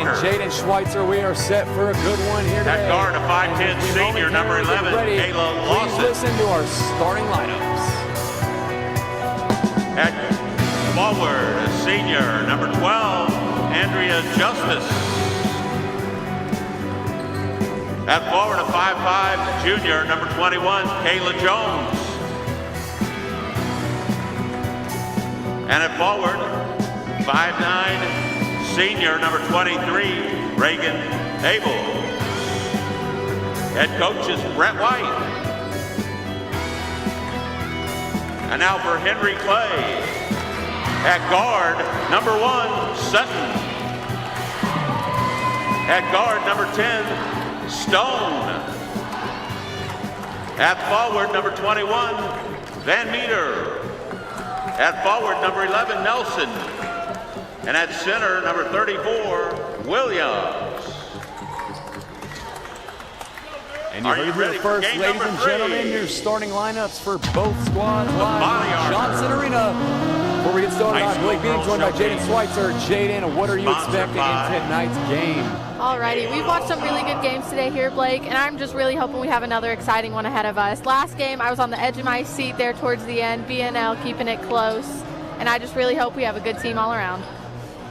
corner. Jaden Schweitzer, we are set for a good one here today. At guard, a 5'10" senior, number 11, Kayla Jones. Please listen to our starting lineups. At forward, a senior, number 12, Andrea Justice. At forward, a 5'5", junior, number 21, Kayla Jones. And at forward, 5'9", senior, number 23, Reagan Abel. Head coach is Brett White. And now for Henry Clay. At guard, number 1, Sutton. At guard, number 10, Stone. At forward, number 21, Van Meter. At forward, number 11, Nelson. And at center, number 34, Williams. And you heard here first, ladies and gentlemen, your starting lineups for both squads live in Johnson Arena. Before we get started, I'm Blake being joined by Jaden Schweitzer. Jaden, what are you expecting in tonight's game? Alrighty, we've watched some really good games today here, Blake, and I'm just really hoping we have another exciting one ahead of us. Last game, I was on the edge of my seat there towards the end, BNL keeping it close, and I just really hope we have a good team all around.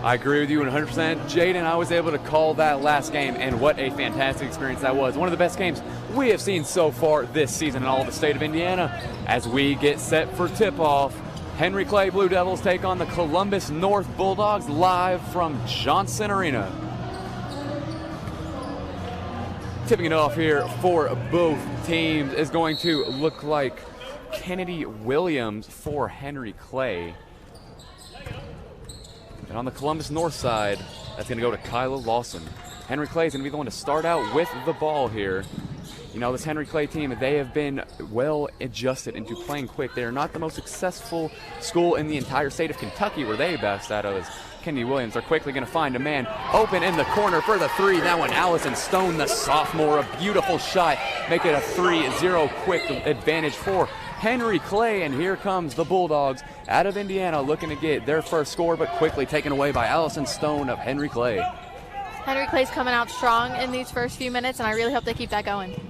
I agree with you 100%. Jaden, I was able to call that last game, and what a fantastic experience that was. One of the best games we have seen so far this season in all of the state of Indiana. As we get set for tip-off, Henry Clay Blue Devils take on the Columbus North Bulldogs live from Johnson Arena. Tipping it off here for both teams is going to look like Kennedy Williams for Henry Clay. And on the Columbus North side, that's going to go to Kyla Lawson. Henry Clay is going to be the one to start out with the ball here. You know, this Henry Clay team, they have been well adjusted into playing quick. They are not the most successful school in the entire state of Kentucky where they best out of is Kennedy Williams. They're quickly going to find a man open in the corner for the three. That one, Allison Stone, the sophomore, a beautiful shot. Make it a 3-0 quick advantage for Henry Clay, and here comes the Bulldogs out of Indiana looking to get their first score, but quickly taken away by Allison Stone of Henry Clay. Henry Clay's coming out strong in these first few minutes, and I really hope they keep that going.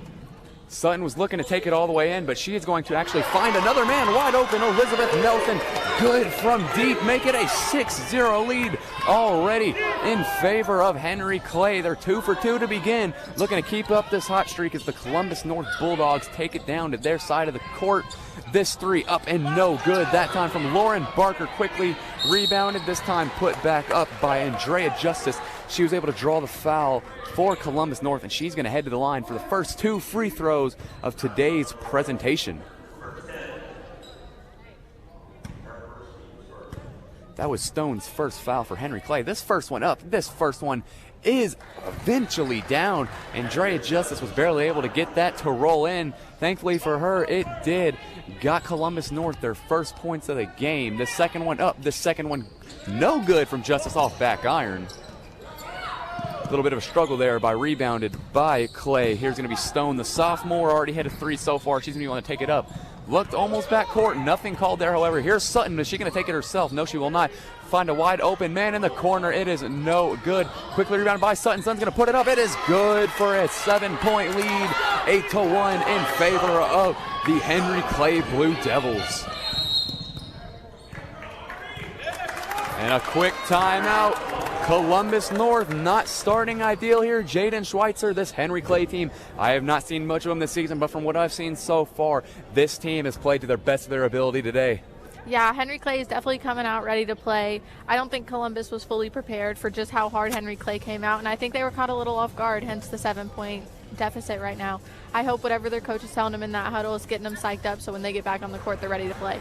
Sutton was looking to take it all the way in, but she is going to actually find another man wide open. Elizabeth Nelson, good from deep, make it a 6-0 lead already in favor of Henry Clay. They're 2 for 2 to begin, looking to keep up this hot streak as the Columbus North Bulldogs take it down to their side of the court. This three up and no good. That time from Lauren Barker, quickly rebounded, this time put back up by Andrea Justice. She was able to draw the foul for Columbus North, and she's going to head to the line for the first 2 free throws of today's presentation. That was Stone's first foul for Henry Clay. This first one up, this first one is eventually down. Andrea Justice was barely able to get that to roll in. Thankfully for her, it did. Got Columbus North their first points of the game. The second one up, the second one no good from Justice off back iron. A little bit of a struggle there rebounded by Clay. Here's going to be Stone, the sophomore, already hit a 3 so far. She's going to want to take it up. Looked almost backcourt, nothing called there, however. Here's Sutton. Is she going to take it herself? No, she will not. Find a wide open man in the corner. It is no good. Quickly rebounded by Sutton. Sutton's going to put it up. It is good for a 7-point lead, 8-1 in favor of the Henry Clay Blue Devils. And a quick timeout. Columbus North not starting ideal here. Jaden Schweitzer, this Henry Clay team, I have not seen much of them this season, but from what I've seen so far, this team has played to their best of their ability today. Yeah, Henry Clay is definitely coming out ready to play. I don't think Columbus was fully prepared for just how hard Henry Clay came out, and I think they were caught a little off guard, hence the 7-point deficit right now. I hope whatever their coach is telling them in that huddle is getting them psyched up so when they get back on the court, they're ready to play.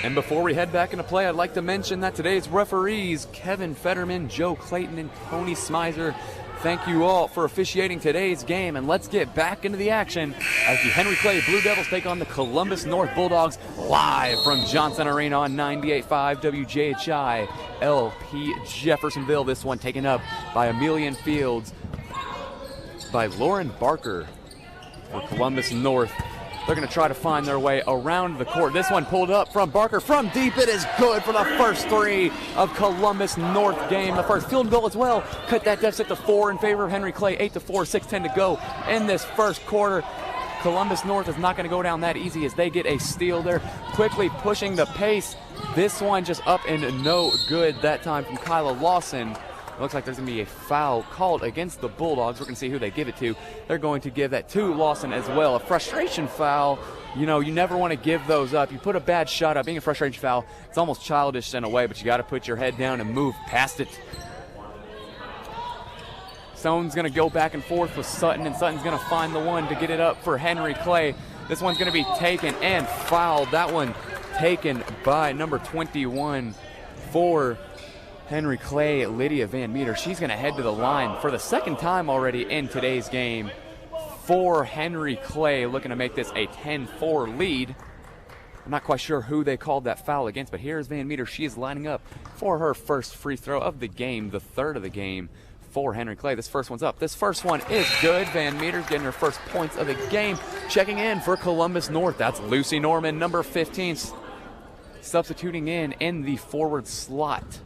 And before we head back into play, I'd like to mention that today's referees, Kevin Fetterman, Joe Clayton, and Tony Smizer, thank you all for officiating today's game. And let's get back into the action as the Henry Clay Blue Devils take on the Columbus North Bulldogs live from Johnson Arena on 98.5 WJHI LP Jeffersonville. This one taken up by Amelia Fields by Lauren Barker for Columbus North. They're going to try to find their way around the court. This one pulled up from Barker from deep. It is good for the first three of Columbus North game. The first field goal as well. Cut that deficit to 4 in favor of Henry Clay. 8-4, 6:10 to go in this first quarter. Columbus North is not going to go down that easy as they get a steal there. Quickly pushing the pace. This one just up and no good that time from Kayla Lawson. It looks like there's going to be a foul called against the Bulldogs. We're going to see who they give it to. They're going to give that to Lawson as well. A frustration foul. You know, you never want to give those up. You put a bad shot up. Being a frustration foul, it's almost childish in a way, but you got to put your head down and move past it. Stone's going to go back and forth with Sutton, and Sutton's going to find the one to get it up for Henry Clay. This one's going to be taken and fouled. That one taken by number 21 for Henry Clay, Lydia Van Meter. She's going to head to the line for the second time already in today's game for Henry Clay, looking to make this a 10-4 lead. I'm not quite sure who they called that foul against, but here's Van Meter. She is lining up for her first free throw of the game, the third of the game for Henry Clay. This first one's up. This first one is good. Van Meter's getting her first points of the game. Checking in for Columbus North, that's Lucy Norman, number 15, substituting in the forward slot.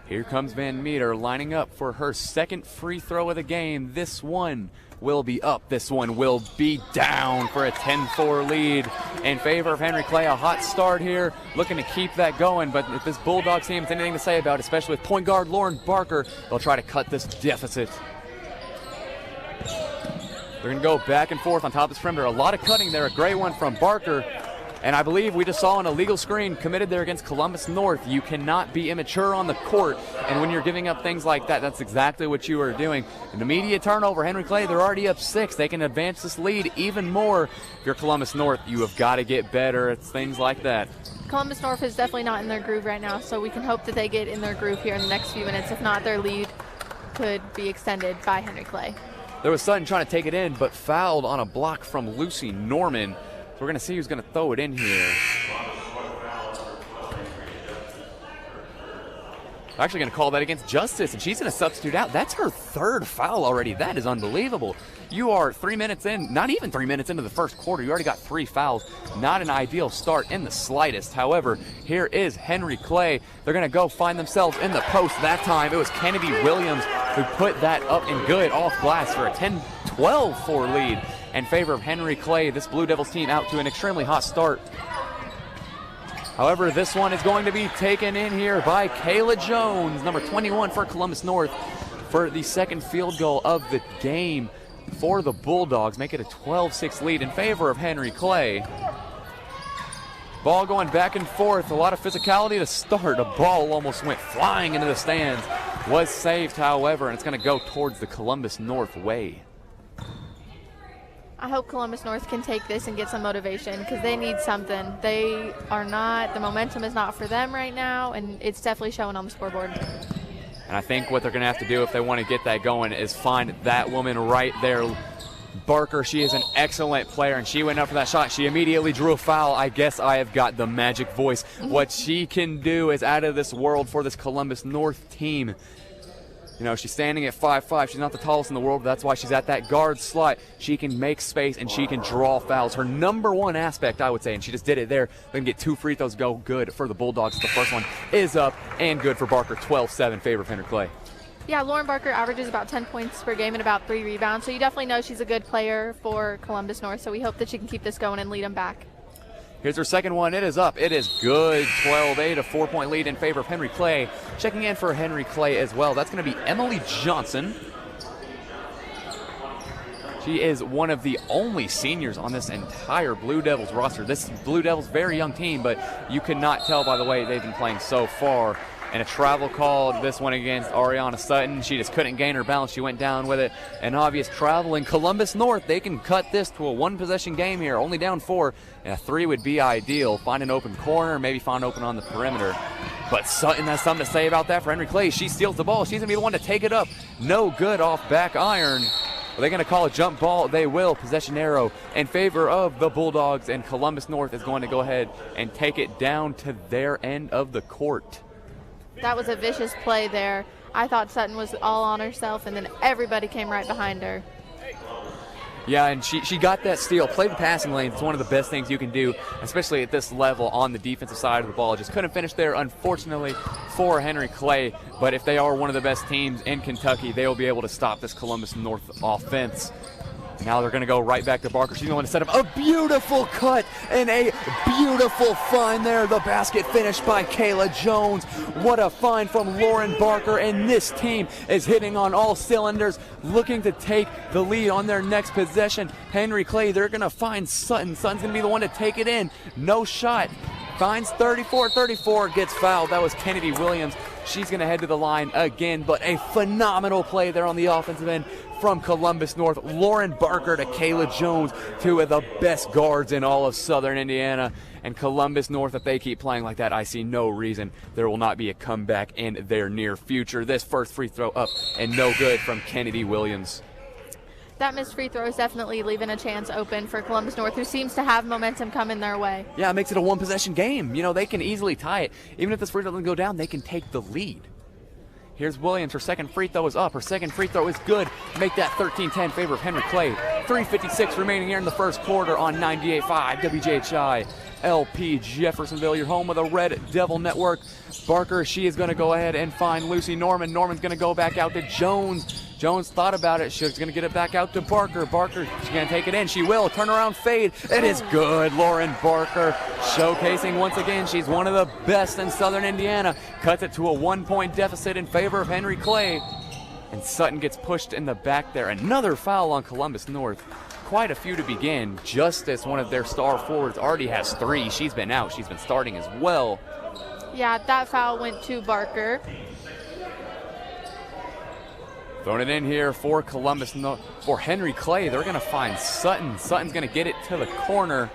Here comes Van Meter lining up for her second free throw of the game. This one will be up. This one will be down for a 10-4 lead in favor of Henry Clay. A hot start here, looking to keep that going. But if this Bulldogs team has anything to say about it, especially with point guard Lauren Barker, they'll try to cut this deficit. They're going to go back and forth on top of this perimeter. A lot of cutting there. A great one from Barker. And I believe we just saw an illegal screen committed there against Columbus North. You cannot be immature on the court, and when you're giving up things like that, that's exactly what you are doing. An immediate turnover. Henry Clay, they're already up 6. They can advance this lead even more. If you're Columbus North, you have got to get better. It's things like that. Columbus North is definitely not in their groove right now, so we can hope that they get in their groove here in the next few minutes. If not, their lead could be extended by Henry Clay. There was Sutton trying to take it in, but fouled on a block from Lucy Norman. So we're going to see who's going to throw it in here. I'm actually going to call that against Justice, and she's going to substitute out. That's her third foul already. That is unbelievable. You are 3 minutes in, not even 3 minutes into the first quarter. You already got 3 fouls. Not an ideal start in the slightest. However, here is Henry Clay. They're going to go find themselves in the post. That time it was Kennedy Williams who put that up and good off glass for a 10-12 lead in favor of Henry Clay. This Blue Devils team out to an extremely hot start. However, this one is going to be taken in here by Kayla Jones, number 21 for Columbus North, for the second field goal of the game for the Bulldogs. Make it a 12-6 lead in favor of Henry Clay. Ball going back and forth. A lot of physicality to start. A ball almost went flying into the stands. Was saved, however, and it's going to go towards the Columbus North way. I hope Columbus North can take this and get some motivation because they need something. They are not, the momentum is not for them right now, and it's definitely showing on the scoreboard. And I think what they're going to have to do if they want to get that going is find that woman right there. Barker, she is an excellent player, and she went up for that shot. She immediately drew a foul. I guess I have got the magic voice. What she can do is out of this world for this Columbus North team. You know, she's standing at 5'5". She's not the tallest in the world, but that's why she's at that guard slot. She can make space, and she can draw fouls. Her number one aspect, I would say, and she just did it there. They can get 2 free throws go good for the Bulldogs. The first one is up and good for Barker. 12-7 favor of Henry Clay. Yeah, Lauren Barker averages about 10 points per game and about 3 rebounds, so you definitely know she's a good player for Columbus North, so we hope that she can keep this going and lead them back. Here's her second one. It is up. It is good. 12-8, a 4-point lead in favor of Henry Clay. Checking in for Henry Clay as well. That's going to be Emily Johnson. She is one of the only seniors on this entire Blue Devils roster. This Blue Devils very young team, but you cannot tell by the way they've been playing so far. And a travel call, this one against Ariana Sutton. She just couldn't gain her balance. She went down with it. An obvious travel in Columbus North. They can cut this to a 1-possession game here, only down 4. And a 3 would be ideal. Find an open corner, maybe find open on the perimeter. But Sutton has something to say about that for Henry Clay. She steals the ball. She's going to be the one to take it up. No good off back iron. Are they going to call a jump ball? They will. Possession arrow in favor of the Bulldogs. And Columbus North is going to go ahead and take it down to their end of the court. That was a vicious play there. I thought Sutton was all on herself, and then everybody came right behind her. Yeah, and she got that steal. Play the passing lanes. It's one of the best things you can do, especially at this level on the defensive side of the ball. Just couldn't finish there, unfortunately, for Henry Clay. But if they are one of the best teams in Kentucky, they will be able to stop this Columbus North offense. Now they're going to go right back to Barker. She's going to set up a beautiful cut and a beautiful find there. The basket finished by Kayla Jones. What a find from Lauren Barker. And this team is hitting on all cylinders, looking to take the lead on their next possession. Henry Clay, they're going to find Sutton. Sutton's going to be the one to take it in. No shot. Finds 34, gets fouled. That was Kennedy Williams. She's going to head to the line again, but a phenomenal play there on the offensive end from Columbus North. Lauren Barker to Kayla Jones, two of the best guards in all of Southern Indiana. And Columbus North, if they keep playing like that, I see no reason there will not be a comeback in their near future. This first free throw up and no good from Kennedy Williams. That missed free throw is definitely leaving a chance open for Columbus North, who seems to have momentum coming their way. Yeah, it makes it a one-possession game. You know, they can easily tie it. Even if this free throw doesn't go down, they can take the lead. Here's Williams. Her second free throw is up. Her second free throw is good. Make that 13-10 favor of Henry Clay. 3:56 remaining here in the first quarter on 98.5 WJHI. LP Jeffersonville, your home of the Red Devil Network. Barker, she is going to go ahead and find Lucy Norman. Norman's going to go back out to Jones. Jones thought about it. She's going to get it back out to Barker. Barker, she's going to take it in. She will. Turn around fade. It is good. Lauren Barker showcasing once again. She's one of the best in Southern Indiana. Cuts it to a 1-point deficit in favor of Henry Clay. And Sutton gets pushed in the back there. Another foul on Columbus North. Quite a few to begin. Justice, one of their star forwards, already has 3. She's been out. She's been starting as well. Yeah, that foul went to Barker. Throwing it in here for Columbus, for Henry Clay. They're going to find Sutton. Sutton's going to get it to the corner.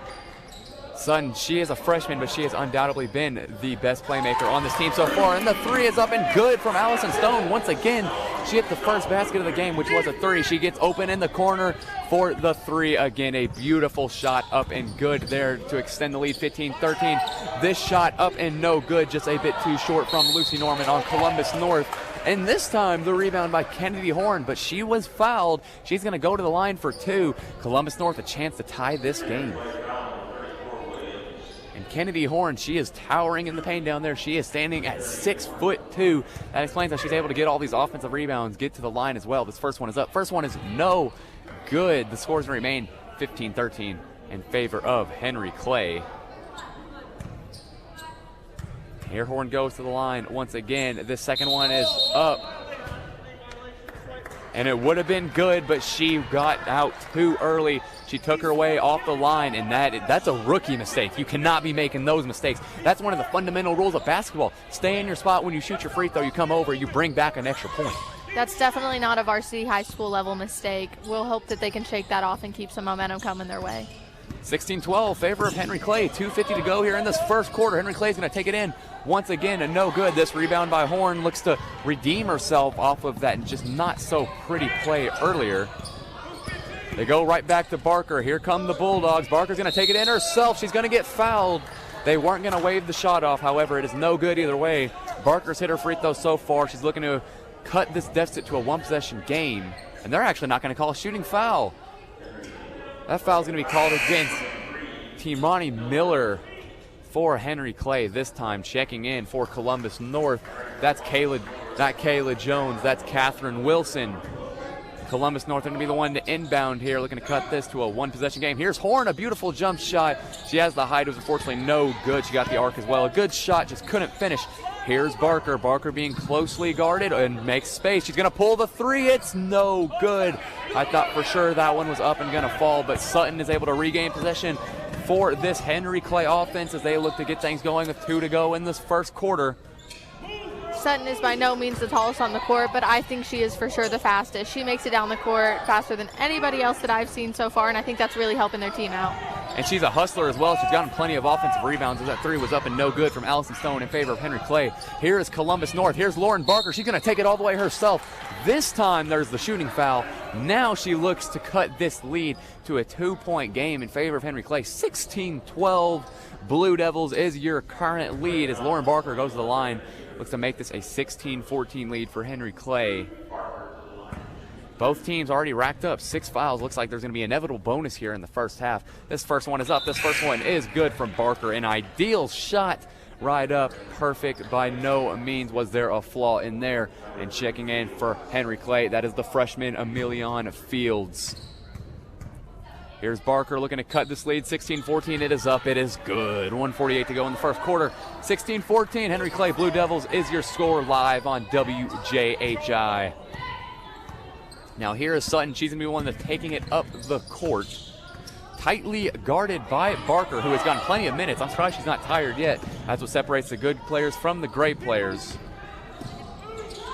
Sutton, she is a freshman, but she has undoubtedly been the best playmaker on this team so far. And the 3 is up and good from Allison Stone. Once again, she hit the first basket of the game, which was a 3. She gets open in the corner for the 3. Again, a beautiful shot up and good there to extend the lead 15-13. This shot up and no good, just a bit too short from Lucy Norman on Columbus North. And this time, the rebound by Kennedy Horn, but she was fouled. She's going to go to the line for 2. Columbus North a chance to tie this game. And Kennedy Horn, she is towering in the paint down there. She is standing at 6'2". That explains how she's able to get all these offensive rebounds, get to the line as well. This first one is up. First one is no good. The scores remain 15-13 in favor of Henry Clay. Here Horn goes to the line once again. This second one is up. And it would have been good, but she got out too early. She took her way off the line, and that's a rookie mistake. You cannot be making those mistakes. That's one of the fundamental rules of basketball. Stay in your spot when you shoot your free throw. You come over, you bring back an extra point. That's definitely not a varsity high school level mistake. We'll hope that they can shake that off and keep some momentum coming their way. 16-12, favor of Henry Clay. 2:50 to go here in this first quarter. Henry Clay's going to take it in once again, and no good. This rebound by Horn looks to redeem herself off of that just not so pretty play earlier. They go right back to Barker. Here come the Bulldogs. Barker's going to take it in herself. She's going to get fouled. They weren't going to wave the shot off. However, it is no good either way. Barker's hit her free throw so far. She's looking to cut this deficit to a one-possession game, and they're actually not going to call a shooting foul. That foul is going to be called against Timani Miller for Henry Clay. This time checking in for Columbus North. That's not Kayla Jones. That's Catherine Wilson. Columbus North going to be the one to inbound here, looking to cut this to a one-possession game. Here's Horn, a beautiful jump shot. She has the height. It was unfortunately no good. She got the arc as well. A good shot, just couldn't finish. Here's Barker. Barker being closely guarded and makes space. She's going to pull the 3. It's no good. I thought for sure that one was up and going to fall, but Sutton is able to regain possession for this Henry Clay offense as they look to get things going with 2 to go in this first quarter. Sutton is by no means the tallest on the court, but I think she is for sure the fastest. She makes it down the court faster than anybody else that I've seen so far, and I think that's really helping their team out. And she's a hustler as well. She's gotten plenty of offensive rebounds as that 3 was up and no good from Allison Stone in favor of Henry Clay. Here is Columbus North. Here's Lauren Barker. She's going to take it all the way herself. This time there's the shooting foul. Now she looks to cut this lead to a 2-point game in favor of Henry Clay. 16-12. Blue Devils is your current lead as Lauren Barker goes to the line. Looks to make this a 16-14 lead for Henry Clay. Both teams already racked up 6 fouls. Looks like there's going to be an inevitable bonus here in the first half. This first one is up. This first one is good from Barker. An ideal shot right up. Perfect. By no means was there a flaw in there. And checking in for Henry Clay, that is the freshman Emilion Fields. Here's Barker looking to cut this lead. 16-14. It is up. It is good. 1:48 to go in the first quarter. 16-14. Henry Clay Blue Devils is your score live on WJHI. Now here is Sutton. She's going to be the one that's taking it up the court. Tightly guarded by Barker, who has gotten plenty of minutes. I'm surprised she's not tired yet. That's what separates the good players from the great players.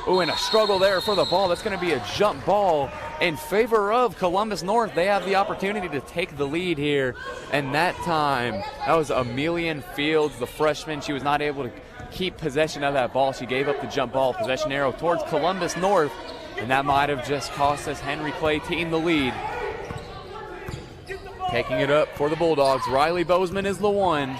Ooh, and a struggle there for the ball. That's going to be a jump ball in favor of Columbus North. They have the opportunity to take the lead here. And that time, that was Emilion Fields, the freshman. She was not able to keep possession of that ball. She gave up the jump ball. Possession arrow towards Columbus North. And that might have just cost this Henry Clay team the lead. Taking it up for the Bulldogs. Riley Bozeman is the one.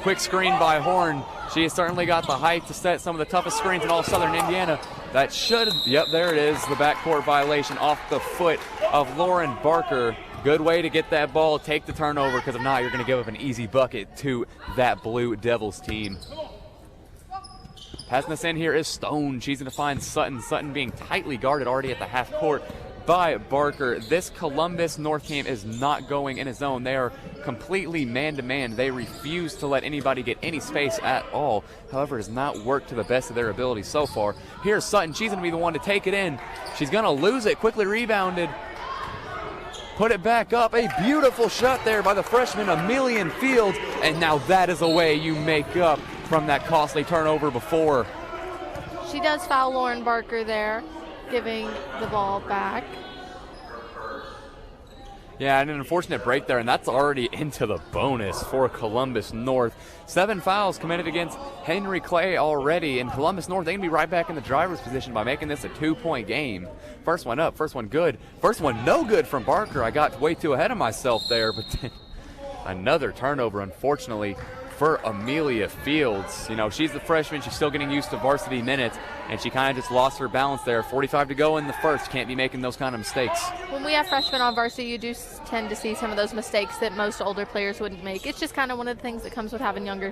Quick screen by Horn. She has certainly got the height to set some of the toughest screens in all Southern Indiana. That should, yep, there it is. The backcourt violation off the foot of Lauren Barker. Good way to get that ball, take the turnover, because if not, you're going to give up an easy bucket to that Blue Devils team. Passing this in here is Stone. She's going to find Sutton. Sutton being tightly guarded already at the half court by Barker. This Columbus North team is not going in a zone. They are completely man-to-man. They refuse to let anybody get any space at all. However, it has not worked to the best of their ability so far. Here's Sutton. She's going to be the one to take it in. She's going to lose it. Quickly rebounded. Put it back up. A beautiful shot there by the freshman Emilion Fields. And now that is a way you make up from that costly turnover before. She does foul Lauren Barker there, giving the ball back. Yeah, and an unfortunate break there, and that's already into the bonus for Columbus North. 7 fouls committed against Henry Clay already, and Columbus North, they can be right back in the driver's position by making this a 2-point game. First one up, first one good. First one no good from Barker. I got way too ahead of myself there, but another turnover, unfortunately, for Amelia Fields. You know, she's the freshman. She's still getting used to varsity minutes, and she kind of just lost her balance there. 45 to go in the first. Can't be making those kind of mistakes. When we have freshmen on varsity, you do tend to see some of those mistakes that most older players wouldn't make. It's just kind of one of the things that comes with having younger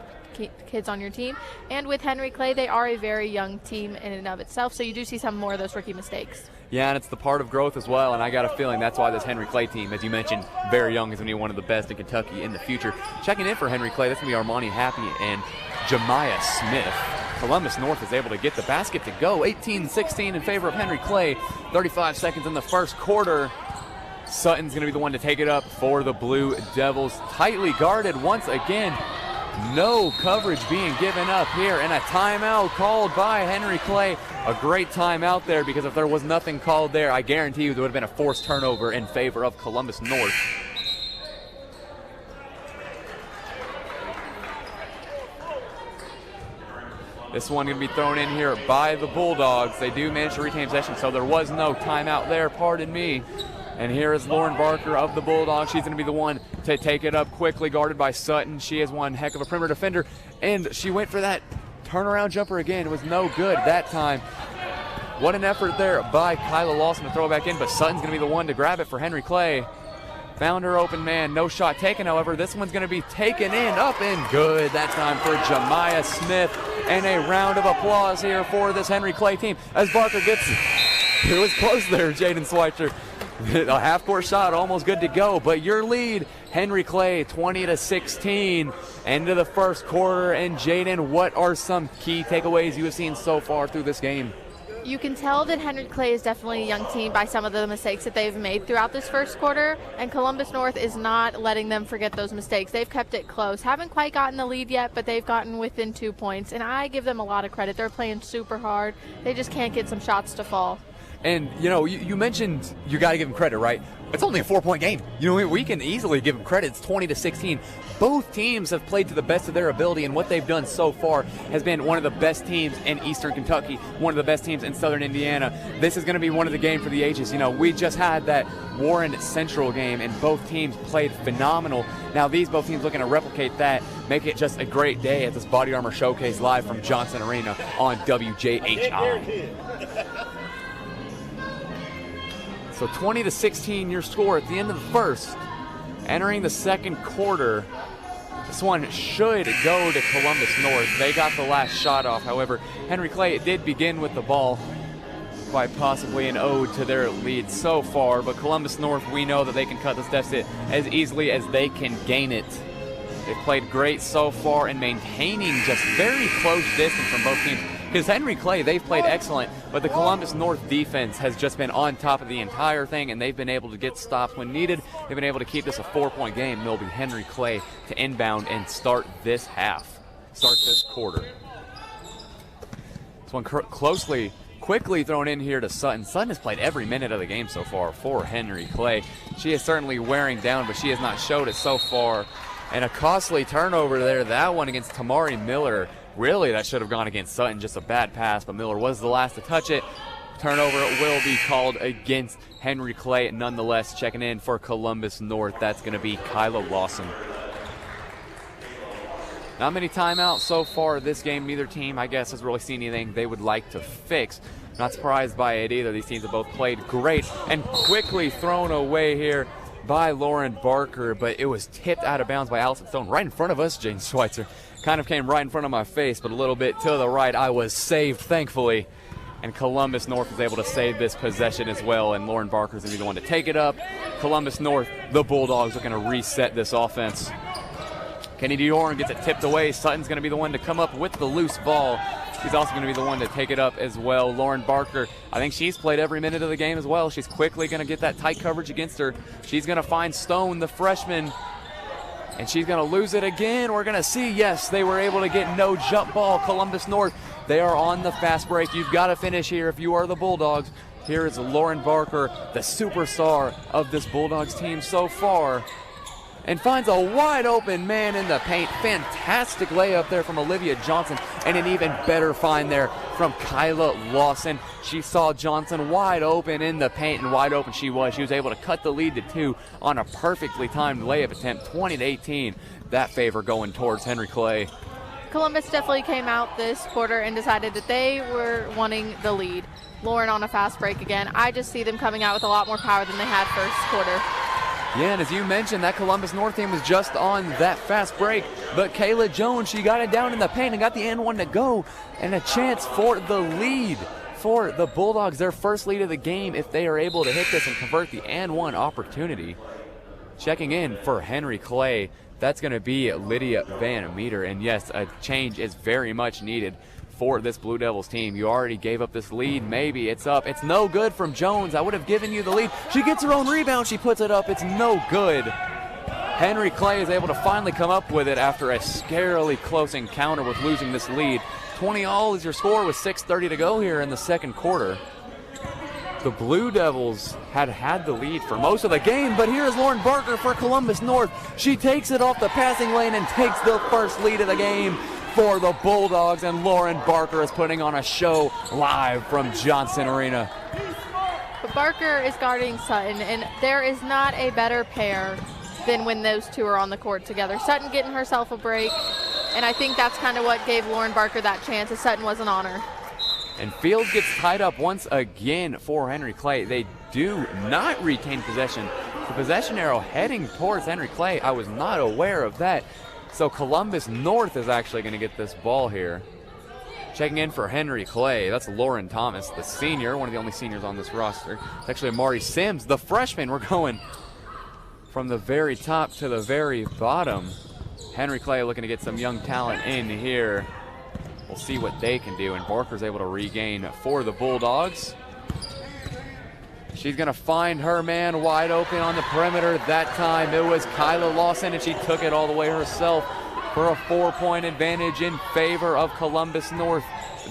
kids on your team. And with Henry Clay, they are a very young team in and of itself, so you do see some more of those rookie mistakes. Yeah, and it's the part of growth as well, and I got a feeling that's why this Henry Clay team, as you mentioned, very young, is going to be one of the best in Kentucky in the future. Checking in for Henry Clay, that's going to be Armani Happy and Jemiah Smith. Columbus North is able to get the basket to go. 18-16 in favor of Henry Clay. 35 seconds in the first quarter. Sutton's going to be the one to take it up for the Blue Devils. Tightly guarded once again. No coverage being given up here, and a timeout called by Henry Clay. A great timeout there, because if there was nothing called there, I guarantee you there would have been a forced turnover in favor of Columbus North. This one going to be thrown in here by the Bulldogs. They do manage to retain possession, so there was no timeout there, pardon me. And here is Lauren Barker of the Bulldogs. She's going to be the one to take it up quickly, guarded by Sutton. She is one heck of a perimeter defender, and she went for that turnaround jumper again. It was no good that time. What an effort there by Kayla Lawson to throw it back in, but Sutton's going to be the one to grab it for Henry Clay. Found her open man, no shot taken, however. This one's going to be taken in, up and good. That time for Jemiah Smith. And a round of applause here for this Henry Clay team as Barker gets it. Was close there, Jaden Schweitzer. A half-court shot, almost good to go. But your lead, Henry Clay, 20-16. End of the first quarter. And Jaden, what are some key takeaways you have seen so far through this game? You can tell that Henry Clay is definitely a young team by some of the mistakes that they've made throughout this first quarter, and Columbus North is not letting them forget those mistakes. They've kept it close. Haven't quite gotten the lead yet, but they've gotten within 2 points, and I give them a lot of credit. They're playing super hard. They just can't get some shots to fall. And, you know, you mentioned you got to give them credit, right? It's only a 4-point game. You know, we can easily give them credit. It's 20-16. Both teams have played to the best of their ability, and what they've done so far has been one of the best teams in Eastern Kentucky, one of the best teams in Southern Indiana. This is going to be one of the game for the ages. You know, we just had that Warren Central game, and both teams played phenomenal. Now these both teams looking to replicate that, make it just a great day at this Body Armor Showcase live from Johnson Arena on WJHI. So 20-16 your score at the end of the first. Entering the second quarter, this one should go to Columbus North. They got the last shot off. However, Henry Clay did begin with the ball, quite possibly an ode to their lead so far. But Columbus North, we know that they can cut this deficit as easily as they can gain it. They've played great so far in maintaining just very close distance from both teams. Because Henry Clay, they've played excellent, but the Columbus North defense has just been on top of the entire thing, and they've been able to get stops when needed. They've been able to keep this a 4-point game, and it'll be Henry Clay to inbound and start this quarter. This one quickly thrown in here to Sutton. Sutton has played every minute of the game so far for Henry Clay. She is certainly wearing down, but she has not showed it so far. And a costly turnover there, that one against Tamari Miller. Really, that should have gone against Sutton, just a bad pass, but Miller was the last to touch it. Turnover will be called against Henry Clay. Nonetheless, checking in for Columbus North, that's going to be Kayla Lawson. Not many timeouts so far this game. Neither team, I guess, has really seen anything they would like to fix. Not surprised by it either. These teams have both played great, and quickly thrown away here by Lauren Barker, but it was tipped out of bounds by Allison Stone right in front of us. Jane Schweitzer kind of came right in front of my face, but a little bit to the right. I was saved, thankfully, and Columbus North was able to save this possession as well, and Lauren Barker's going to be the one to take it up. Columbus North, the Bulldogs, are going to reset this offense. Kenny Diorn gets it tipped away. Sutton's going to be the one to come up with the loose ball. She's also going to be the one to take it up as well. Lauren Barker, I think she's played every minute of the game as well. She's quickly going to get that tight coverage against her. She's going to find Stone, the freshman, and she's going to lose it again. We're going to see, yes, they were able to get no jump ball. Columbus North, they are on the fast break. You've got to finish here if you are the Bulldogs. Here is Lauren Barker, the superstar of this Bulldogs team so far, and finds a wide open man in the paint. Fantastic layup there from Olivia Johnson, and an even better find there from Kayla Lawson. She saw Johnson wide open in the paint, and wide open she was. She was able to cut the lead to 2 on a perfectly timed layup attempt, 20-18. That favor going towards Henry Clay. Columbus definitely came out this quarter and decided that they were wanting the lead. Lauren on a fast break again. I just see them coming out with a lot more power than they had first quarter. Yeah, and as you mentioned, that Columbus North team was just on that fast break, but Kayla Jones, she got it down in the paint and got the and one to go, and a chance for the lead for the Bulldogs, their first lead of the game if they are able to hit this and convert the and one opportunity. Checking in for Henry Clay, that's going to be Lydia Van Meter, and yes, a change is very much needed for this Blue Devils team. You already gave up this lead. Maybe it's up. It's no good from Jones. I would have given you the lead. She gets her own rebound. She puts it up. It's no good. Henry Clay is able to finally come up with it after a scarily close encounter with losing this lead. 20-all is your score with 6:30 to go here in the second quarter. The Blue Devils had the lead for most of the game, but here's Lauren Barker for Columbus North. She takes it off the passing lane and takes the first lead of the game for the Bulldogs, and Lauren Barker is putting on a show live from Johnson Arena. But Barker is guarding Sutton, and there is not a better pair than when those two are on the court together. Sutton getting herself a break, and I think that's kind of what gave Lauren Barker that chance, as Sutton wasn't on her. And Fields gets tied up once again for Henry Clay. They do not retain possession. The possession arrow heading towards Henry Clay. I was not aware of that. So Columbus North is actually going to get this ball here. Checking in for Henry Clay, that's Lauren Thomas, the senior, one of the only seniors on this roster. It's actually Amari Sims, the freshman. We're going from the very top to the very bottom. Henry Clay looking to get some young talent in here. We'll see what they can do, and Barker's able to regain for the Bulldogs. She's going to find her man wide open on the perimeter. That time it was Kayla Lawson, and she took it all the way herself for a 4-point advantage in favor of Columbus North.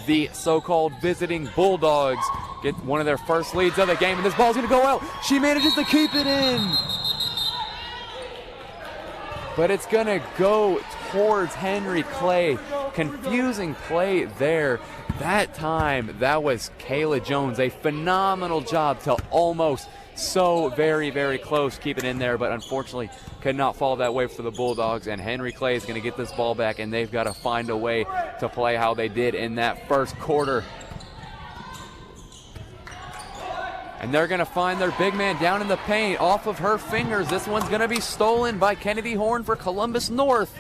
The so-called visiting Bulldogs get one of their first leads of the game, and this ball's going to go out. She manages to keep it in, but it's going to go towards Henry Clay. Confusing play there. That time, that was Kayla Jones. A phenomenal job to almost so very, very close. Keep it in there, but unfortunately could not fall that way for the Bulldogs. And Henry Clay is going to get this ball back, and they've got to find a way to play how they did in that first quarter. And they're going to find their big man down in the paint off of her fingers. This one's going to be stolen by Kennedy Horn for Columbus North.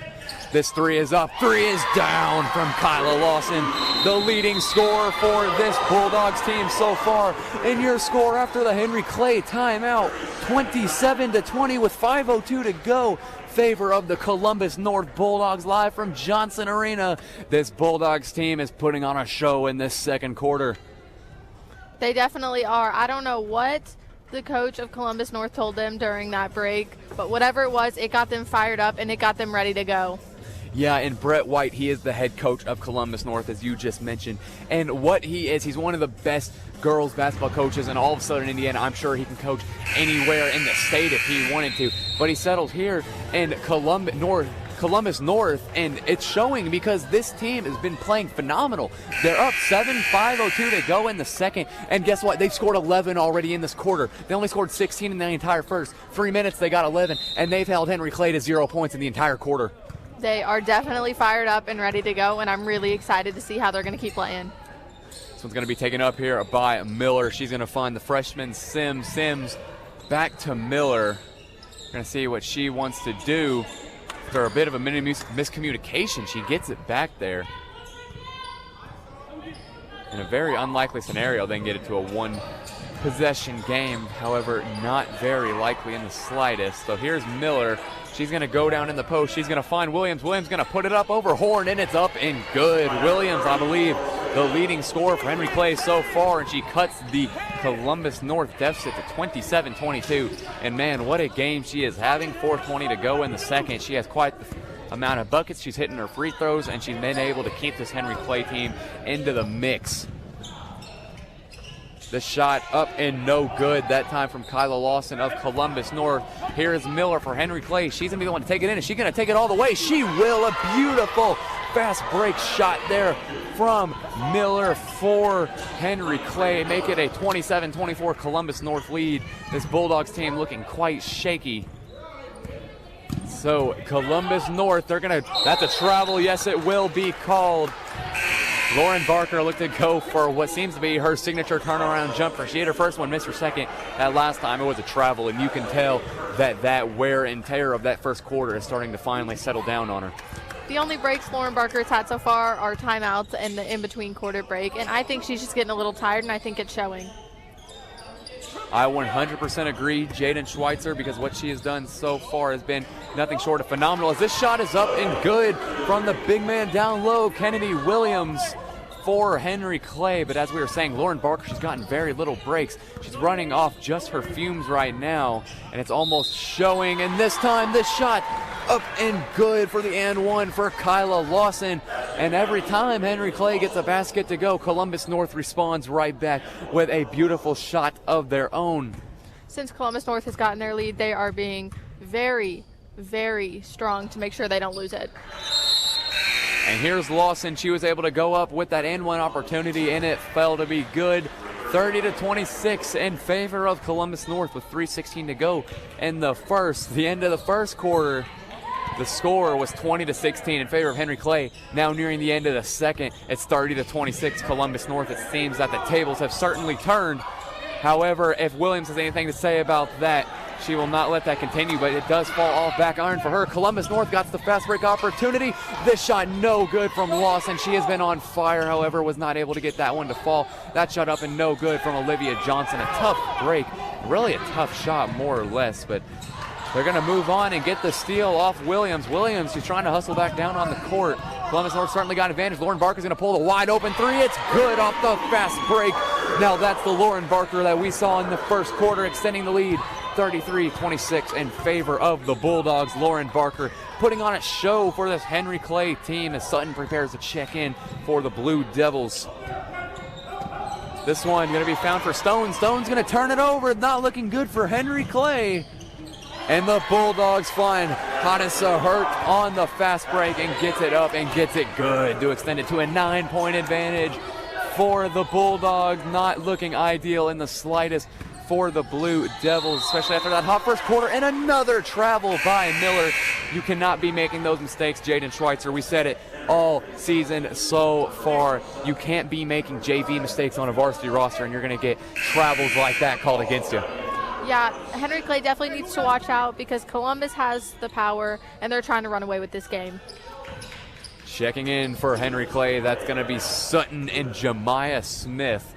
This three is up. Three is down from Kayla Lawson, the leading scorer for this Bulldogs team so far. And your score after the Henry Clay timeout, 27-20 with 5:02 to go. Favor of the Columbus North Bulldogs live from Johnson Arena. This Bulldogs team is putting on a show in this second quarter. They definitely are. I don't know what the coach of Columbus North told them during that break, but whatever it was, it got them fired up and it got them ready to go. Yeah, and Brett White, he is the head coach of Columbus North, as you just mentioned. And what he is, he's one of the best girls basketball coaches in all of Southern Indiana. I'm sure he can coach anywhere in the state if he wanted to. But he settled here in Columbus North, and it's showing because this team has been playing phenomenal. They're up 7, 5:02 to go in the second, and guess what? They've scored 11 already in this quarter. They only scored 16 in the entire first. 3 minutes, they got 11, and they've held Henry Clay to 0 points in the entire quarter. They are definitely fired up and ready to go, and I'm really excited to see how they're going to keep playing. This one's going to be taken up here by Miller. She's going to find the freshman Sims back to Miller. We're going to see what she wants to do. After a bit of a miscommunication, she gets it back there. In a very unlikely scenario, they can get it to a one-possession game. However, not very likely in the slightest. So here's Miller. She's going to go down in the post. She's going to find Williams. Williams going to put it up over Horn, and it's up and good. Williams, I believe, the leading scorer for Henry Clay so far, and she cuts the Columbus North deficit to 27-22. And, man, what a game she is having. 4:20 to go in the second. She has quite the amount of buckets. She's hitting her free throws, and she's been able to keep this Henry Clay team into the mix. The shot up and no good. That time from Kayla Lawson of Columbus North. Here is Miller for Henry Clay. She's going to be the one to take it in. Is she going to take it all the way? She will. A beautiful fast break shot there from Miller for Henry Clay. Make it a 27-24 Columbus North lead. This Bulldogs team looking quite shaky. So Columbus North, that's a travel. Yes, it will be called. Lauren Barker looked to go for what seems to be her signature turnaround jumper. She hit her first one, missed her second. That last time it was a travel, and you can tell that wear and tear of that first quarter is starting to finally settle down on her. The only breaks Lauren Barker's had so far are timeouts and the in-between quarter break, and I think she's just getting a little tired, and I think it's showing. I 100% agree, Jaden Schweitzer, because what she has done so far has been nothing short of phenomenal. As this shot is up and good from the big man down low, Kennedy Williams for Henry Clay. But as we were saying, Lauren Barker, she's gotten very little breaks. She's running off just her fumes right now, and it's almost showing. And this time, this shot up and good for the and one for Kayla Lawson. And every time Henry Clay gets a basket to go, Columbus North responds right back with a beautiful shot of their own. Since Columbus North has gotten their lead, they are being very, very strong to make sure they don't lose it. And here's Lawson. She was able to go up with that and one opportunity, and it fell to be good. 30-26 in favor of Columbus North with 3:16 to go in the first. The end of the first quarter, the score was 20-16 in favor of Henry Clay. Now nearing the end of the second, it's 30-26 Columbus North. It seems that the tables have certainly turned. However, if Williams has anything to say about that, she will not let that continue, but it does fall off back iron for her. Columbus North got the fast break opportunity. This shot no good from Lawson. She has been on fire, however, was not able to get that one to fall. That shot up and no good from Olivia Johnson. A tough break, really a tough shot more or less, but they're going to move on and get the steal off Williams. Williams, she's trying to hustle back down on the court. Columbus North certainly got advantage. Lauren Barker's going to pull the wide open three. It's good off the fast break. Now that's the Lauren Barker that we saw in the first quarter, extending the lead 33-26 in favor of the Bulldogs. Lauren Barker putting on a show for this Henry Clay team as Sutton prepares to check in for the Blue Devils. This one going to be found for Stone. Stone's going to turn it over. Not looking good for Henry Clay. And the Bulldogs find Hadissa Hurt on the fast break and gets it up and gets it good to extend it to a 9-point advantage for the Bulldogs. Not looking ideal in the slightest for the Blue Devils, especially after that hot first quarter and another travel by Miller. You cannot be making those mistakes, Jaden Schweitzer. We said it all season so far. You can't be making JV mistakes on a varsity roster and you're going to get travels like that called against you. Yeah, Henry Clay definitely needs to watch out because Columbus has the power and they're trying to run away with this game. Checking in for Henry Clay, that's going to be Sutton and Jemiah Smith.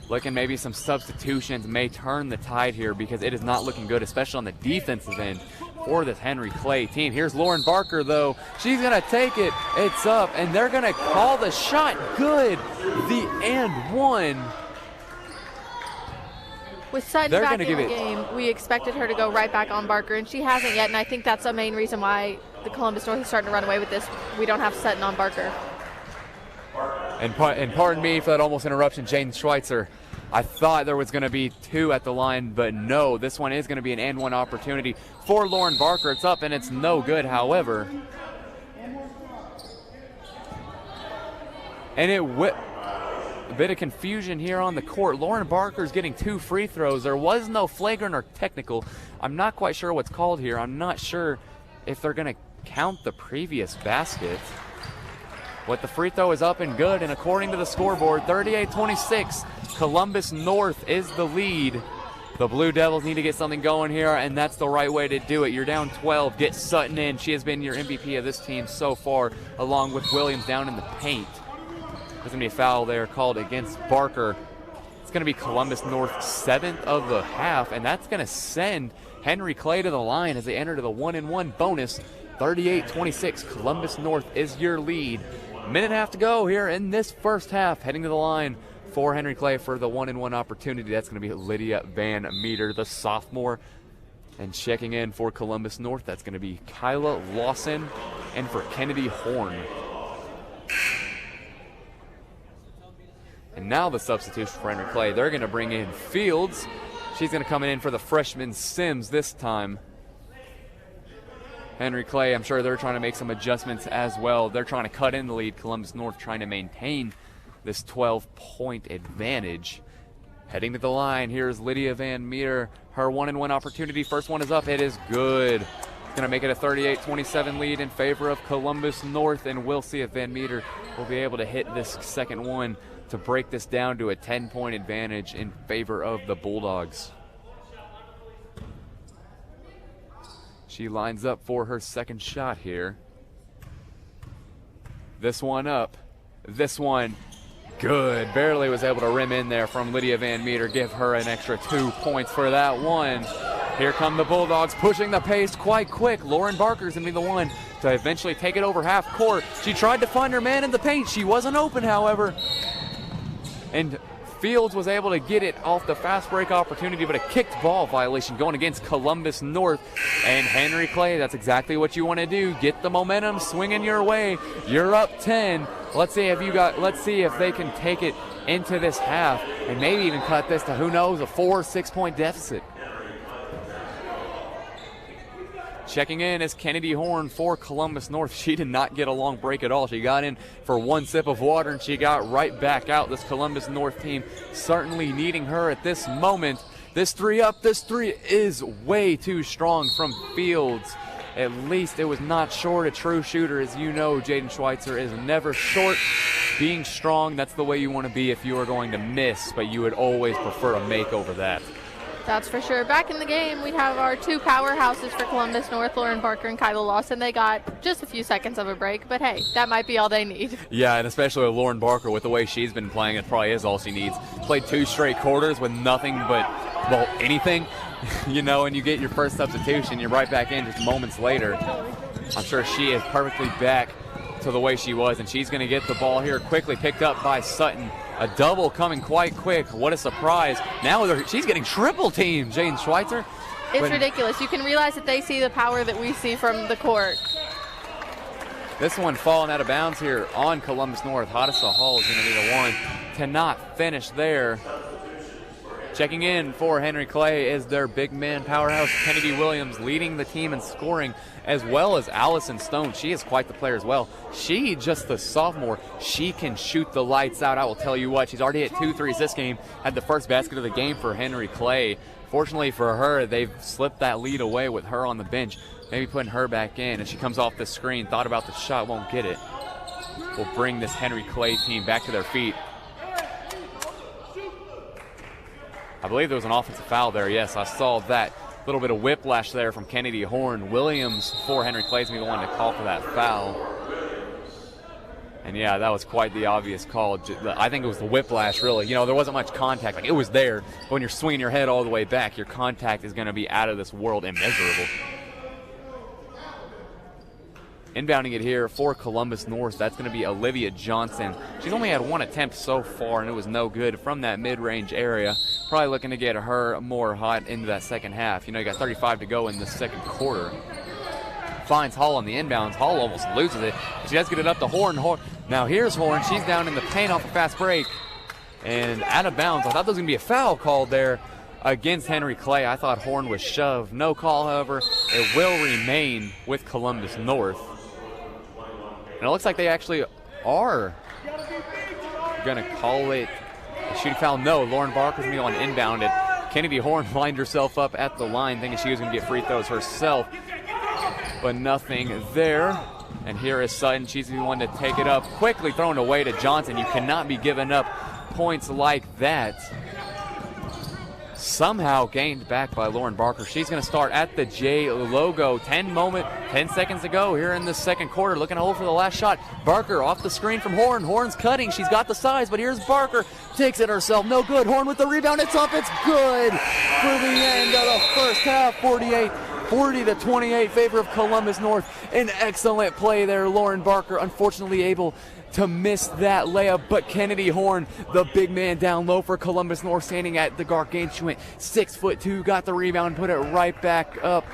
Looking maybe some substitutions may turn the tide here because it is not looking good, especially on the defensive end for this Henry Clay team. Here's Lauren Barker, though. She's going to take it. It's up, and they're going to call the shot good. The and one. With Sutton back in the game, we expected her to go right back on Barker, and she hasn't yet, and I think that's the main reason why the Columbus North is starting to run away with this. We don't have Sutton on Barker. And pardon me for that almost interruption, Jaden Schweitzer. I thought there was going to be 2 at the line, but no, this one is going to be an and one opportunity for Lauren Barker. It's up and it's no good, however. And a bit of confusion here on the court. Lauren Barker's getting 2 free throws. There was no flagrant or technical. I'm not quite sure what's called here. I'm not sure if they're going to count the previous basket. But the free throw is up and good, and according to the scoreboard, 38-26, Columbus North is the lead. The Blue Devils need to get something going here, and that's the right way to do it. You're down 12. Get Sutton in. She has been your MVP of this team so far, along with Williams down in the paint. There's going to be a foul there called against Barker. It's going to be Columbus North's 7th of the half, and that's going to send Henry Clay to the line as they enter to the 1-and-1 bonus. 38-26, Columbus North is your lead. Minute and a half to go here in this first half. Heading to the line for Henry Clay for the 1-and-1 opportunity. That's going to be Lydia Van Meter, the sophomore. And checking in for Columbus North, that's going to be Kyla Lawson. And for Kennedy Horn. And now the substitution for Henry Clay. They're going to bring in Fields. She's going to come in for the freshman Sims this time. Henry Clay, I'm sure they're trying to make some adjustments as well. They're trying to cut in the lead. Columbus North trying to maintain this 12-point advantage. Heading to the line, here's Lydia Van Meter. Her 1-and-1 opportunity. First one is up. It is good. It's going to make it a 38-27 lead in favor of Columbus North, and we'll see if Van Meter will be able to hit this second one to break this down to a 10-point advantage in favor of the Bulldogs. She lines up for her second shot here. This one up. This one good. Barely was able to rim in there from Lydia Van Meter. Give her an extra 2 points for that one. Here come the Bulldogs pushing the pace quite quick. Lauren Barker's going to be the one to eventually take it over half court. She tried to find her man in the paint. She wasn't open, however. And Fields was able to get it off the fast break opportunity, but a kicked ball violation going against Columbus North. And Henry Clay, that's exactly what you want to do. Get the momentum swinging your way. You're up 10. Let's see if they can take it into this half and maybe even cut this to, who knows, a 4 or 6 point deficit. Checking in is Kennedy Horn for Columbus North. She did not get a long break at all. She got in for one sip of water and she got right back out. This Columbus North team certainly needing her at this moment. This three up, this three is way too strong from Fields. At least it was not short. A true shooter, as you know, Jaden Schweitzer, is never short. Being strong, that's the way you want to be if you are going to miss, but you would always prefer to make over that. That's for sure. Back in the game, we have our 2 powerhouses for Columbus North, Lauren Barker and Kyla Lawson. They got just a few seconds of a break, but hey, that might be all they need. Yeah, and especially with Lauren Barker, with the way she's been playing, it probably is all she needs. Played 2 straight quarters with nothing but, well, anything, you know, and you get your first substitution, you're right back in just moments later. I'm sure she is perfectly back to the way she was, and she's going to get the ball here quickly picked up by Sutton. A double coming quite quick. What a surprise. Now she's getting triple teamed, Jaden Schweitzer. It's ridiculous. You can realize that they see the power that we see from the court. This one falling out of bounds here on Columbus North. Hadissa Hall is going to be the one to not finish there. Checking in for Henry Clay is their big man powerhouse, Kennedy Williams, leading the team in scoring, as well as Allison Stone. She is quite the player as well. She, just the sophomore, she can shoot the lights out. I will tell you what, she's already hit 2 threes this game, had the first basket of the game for Henry Clay. Fortunately for her, they've slipped that lead away with her on the bench, maybe putting her back in. As she comes off the screen, thought about the shot, won't get it. will bring this Henry Clay team back to their feet. I believe there was an offensive foul there. Yes, I saw that. A little bit of whiplash there from Kennedy Horn. Williams for Henry Clay is going to be the one to call for that foul. And yeah, that was quite the obvious call. I think it was the whiplash, really. You know, there wasn't much contact. Like, it was there. But when you're swinging your head all the way back, your contact is going to be out of this world, immeasurable. Inbounding it here for Columbus North, that's going to be Olivia Johnson. She's only had one attempt so far, and it was no good from that mid-range area. Probably looking to get her more hot into that second half. You know, you got 35 to go in the second quarter. Finds Hall on the inbounds. Hall almost loses it. She does get it up to Horn. Now here's Horn. She's down in the paint off a fast break and out of bounds. I thought there was going to be a foul called there against Henry Clay. I thought Horn was shoved. No call, however. It will remain with Columbus North. And it looks like they actually are going to call it a shooting foul. No, Lauren Barker's going to be on inbound it. Kennedy Horn lined herself up at the line thinking she was going to get free throws herself, but nothing there. And here is Sutton. She's the one to take it up. Quickly thrown away to Johnson. You cannot be giving up points like that. Somehow gained back by Lauren Barker. She's going to start at the J logo. 10 seconds to go here in the second quarter. Looking to hold for the last shot. Barker off the screen from Horn. Horn's cutting. She's got the size, but here's Barker. Takes it herself. No good. Horn with the rebound. It's up. It's good for the end of the first half. 40 to 28, favor of Columbus North. An excellent play there. Lauren Barker unfortunately able to miss that layup, but Kennedy Horn, the big man down low for Columbus North, standing at the gargantuan 6'2", got the rebound, put it right back up.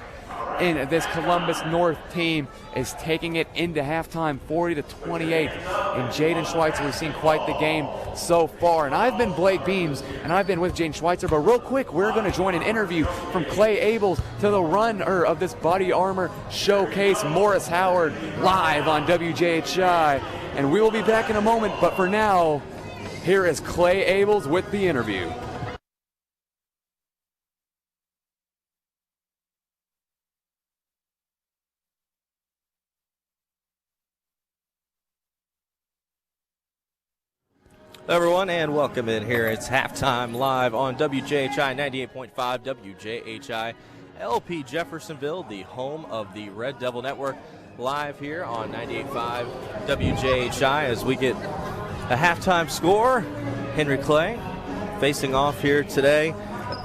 And this Columbus North team is taking it into halftime, 40 to 28. And Jaden Schweitzer has seen quite the game so far. And I've been Blake Beams, and I've been with Jaden Schweitzer. But real quick, we're going to join an interview from Clay Abels to the runner of this Body Armor Showcase, Morris Howard, live on WJHI. And we will be back in a moment. But for now, here is Clay Abels with the interview. Hello everyone, and welcome in here. It's halftime live on WJHI 98.5 WJHI LP Jeffersonville, the home of the Red Devil Network, live here on 98.5 WJHI as we get a halftime score. Henry Clay facing off here today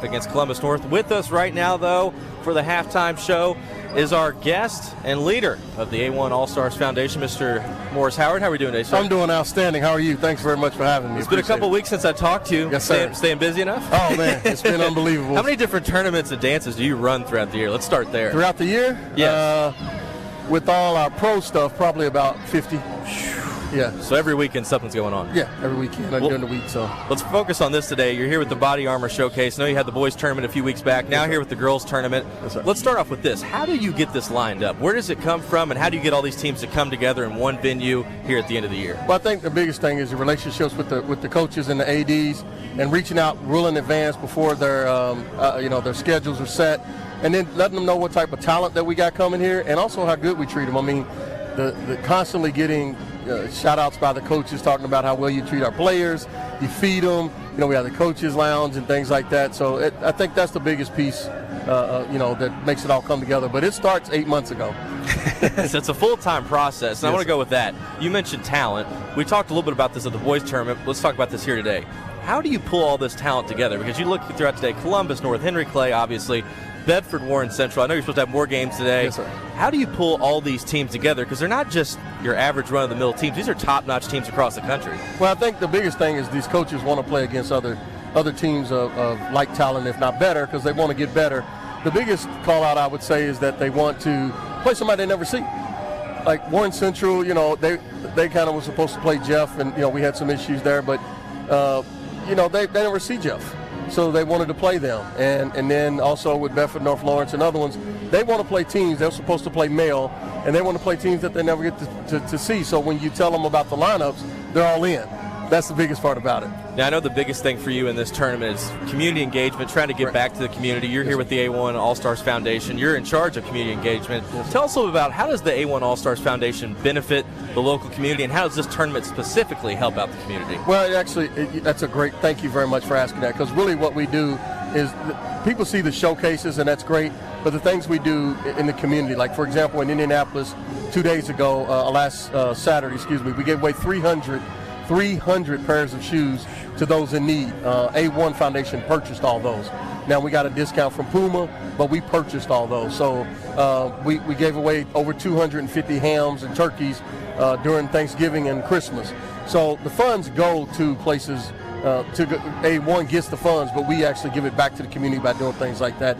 against Columbus North. With us right now, though, for the halftime show is our guest and leader of the A1 All-Stars Foundation, Mr. Morris Howard. How are we doing today, sir? I'm doing outstanding. How are you? Thanks very much for having me. It's been a couple weeks since I talked to you. Yes, sir. Staying busy enough? Oh, man, it's been unbelievable. How many different tournaments and dances do you run throughout the year? Let's start there. Throughout the year? Yes. With all our pro stuff, probably about 50. Yeah. So every weekend something's going on. Yeah, every weekend during the week. So let's focus on this today. You're here with the Body Armor Showcase. I know you had the boys tournament a few weeks back. Now here with the girls tournament. Yes, sir. Let's start off with this. How do you get this lined up? Where does it come from, and how do you get all these teams to come together in one venue here at the end of the year? Well, I think the biggest thing is the relationships with the coaches and the ADs, and reaching out real in advance before their their schedules are set, and then letting them know what type of talent that we got coming here, and also how good we treat them. I mean, the constantly getting shout outs by the coaches talking about how well you treat our players, you feed them. You know, we have the coaches lounge and things like that. So I think that's the biggest piece, that makes it all come together. But it starts 8 months ago. So it's a full-time process. And I want to go with that. You mentioned talent. We talked a little bit about this at the boys tournament. Let's talk about this here today. How do you pull all this talent together? Because you look throughout today, Columbus, North, Henry Clay, obviously, Bedford, Warren Central. I know you're supposed to have more games today. Yes, sir. How do you pull all these teams together? Because they're not just your average run-of-the-mill teams. These are top-notch teams across the country. Well, I think the biggest thing is these coaches want to play against other teams of like talent, if not better, because they want to get better. The biggest call-out, I would say, is that they want to play somebody they never see. Like Warren Central, they kind of were supposed to play Jeff, and, we had some issues there, but, they never see Jeff. So they wanted to play them. And then also with Bedford, North Lawrence, and other ones, they want to play teams. They're supposed to play male, and they want to play teams that they never get to see. So when you tell them about the lineups, they're all in. That's the biggest part about it. Now, I know the biggest thing for you in this tournament is community engagement, trying to give back to the community. You're here with the A1 All-Stars Foundation. You're in charge of community engagement. Tell us a little about how does the A1 All-Stars Foundation benefit the local community, and how does this tournament specifically help out the community? Well, that's a great, thank you very much for asking that, because really what we do is people see the showcases, and that's great, but the things we do in the community, like for example in Indianapolis 2 days ago, last Saturday, we gave away 300 pairs of shoes to those in need. A1 Foundation purchased all those. Now we got a discount from Puma, but we purchased all those. So we gave away over 250 hams and turkeys during Thanksgiving and Christmas. So the funds go to places, A1 gets the funds, but we actually give it back to the community by doing things like that.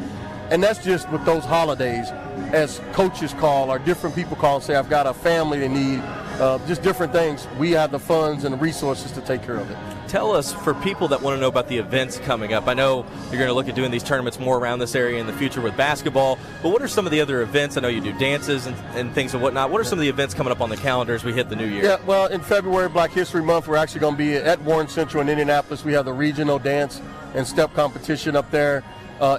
And that's just with those holidays, as coaches call or different people call and say, I've got a family they need, just different things. We have the funds and the resources to take care of it. Tell us, for people that want to know about the events coming up, I know you're going to look at doing these tournaments more around this area in the future with basketball, but what are some of the other events? I know you do dances and things and whatnot. What are some of the events coming up on the calendar as we hit the new year? Yeah, well, in February, Black History Month, we're actually going to be at Warren Central in Indianapolis. We have the regional dance and step competition up there.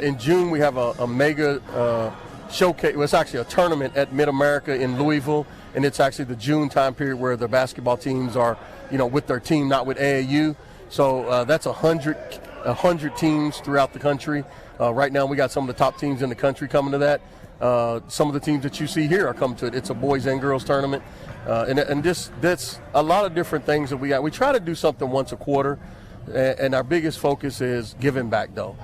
In June, we have a mega showcase. Well, it's actually a tournament at Mid-America in Louisville, and it's actually the June time period where the basketball teams are, with their team, not with AAU. So that's 100 teams throughout the country. Right now, we got some of the top teams in the country coming to that. Some of the teams that you see here are coming to it. It's a boys and girls tournament, and that's a lot of different things that we got. We try to do something once a quarter, and our biggest focus is giving back, though.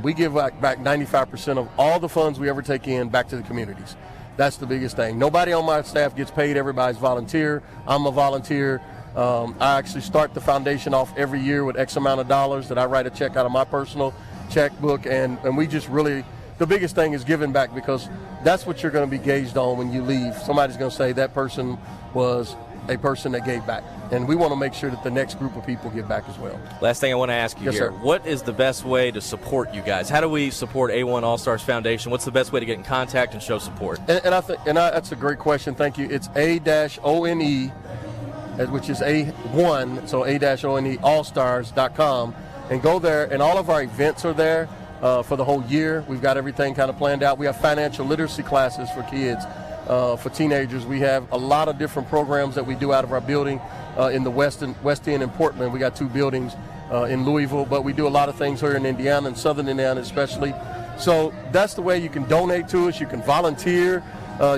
We give back 95% of all the funds we ever take in back to the communities. That's the biggest thing. Nobody on my staff gets paid. Everybody's volunteer. I'm a volunteer. I actually start the foundation off every year with X amount of dollars that I write a check out of my personal checkbook, and we just really, the biggest thing is giving back, because that's what you're going to be gauged on when you leave. Somebody's going to say that person was a person that gave back, and we want to make sure that the next group of people give back as well. Last thing I want to ask you Yes, here, sir. what is the best way to support you guys? How do we support A1 All-Stars Foundation? What's the best way to get in contact and show support? And I think that's a great question. Thank you. It's A-ONE, which is A1, so A-ONE Allstars.com, and go there, and all of our events are there for the whole year. We've got everything kind of planned out. We have financial literacy classes for kids, for teenagers. We have a lot of different programs that we do out of our building in the West End and Portland. We got 2 buildings in Louisville, but we do a lot of things here in Indiana and Southern Indiana especially. So that's the way you can donate to us. You can volunteer.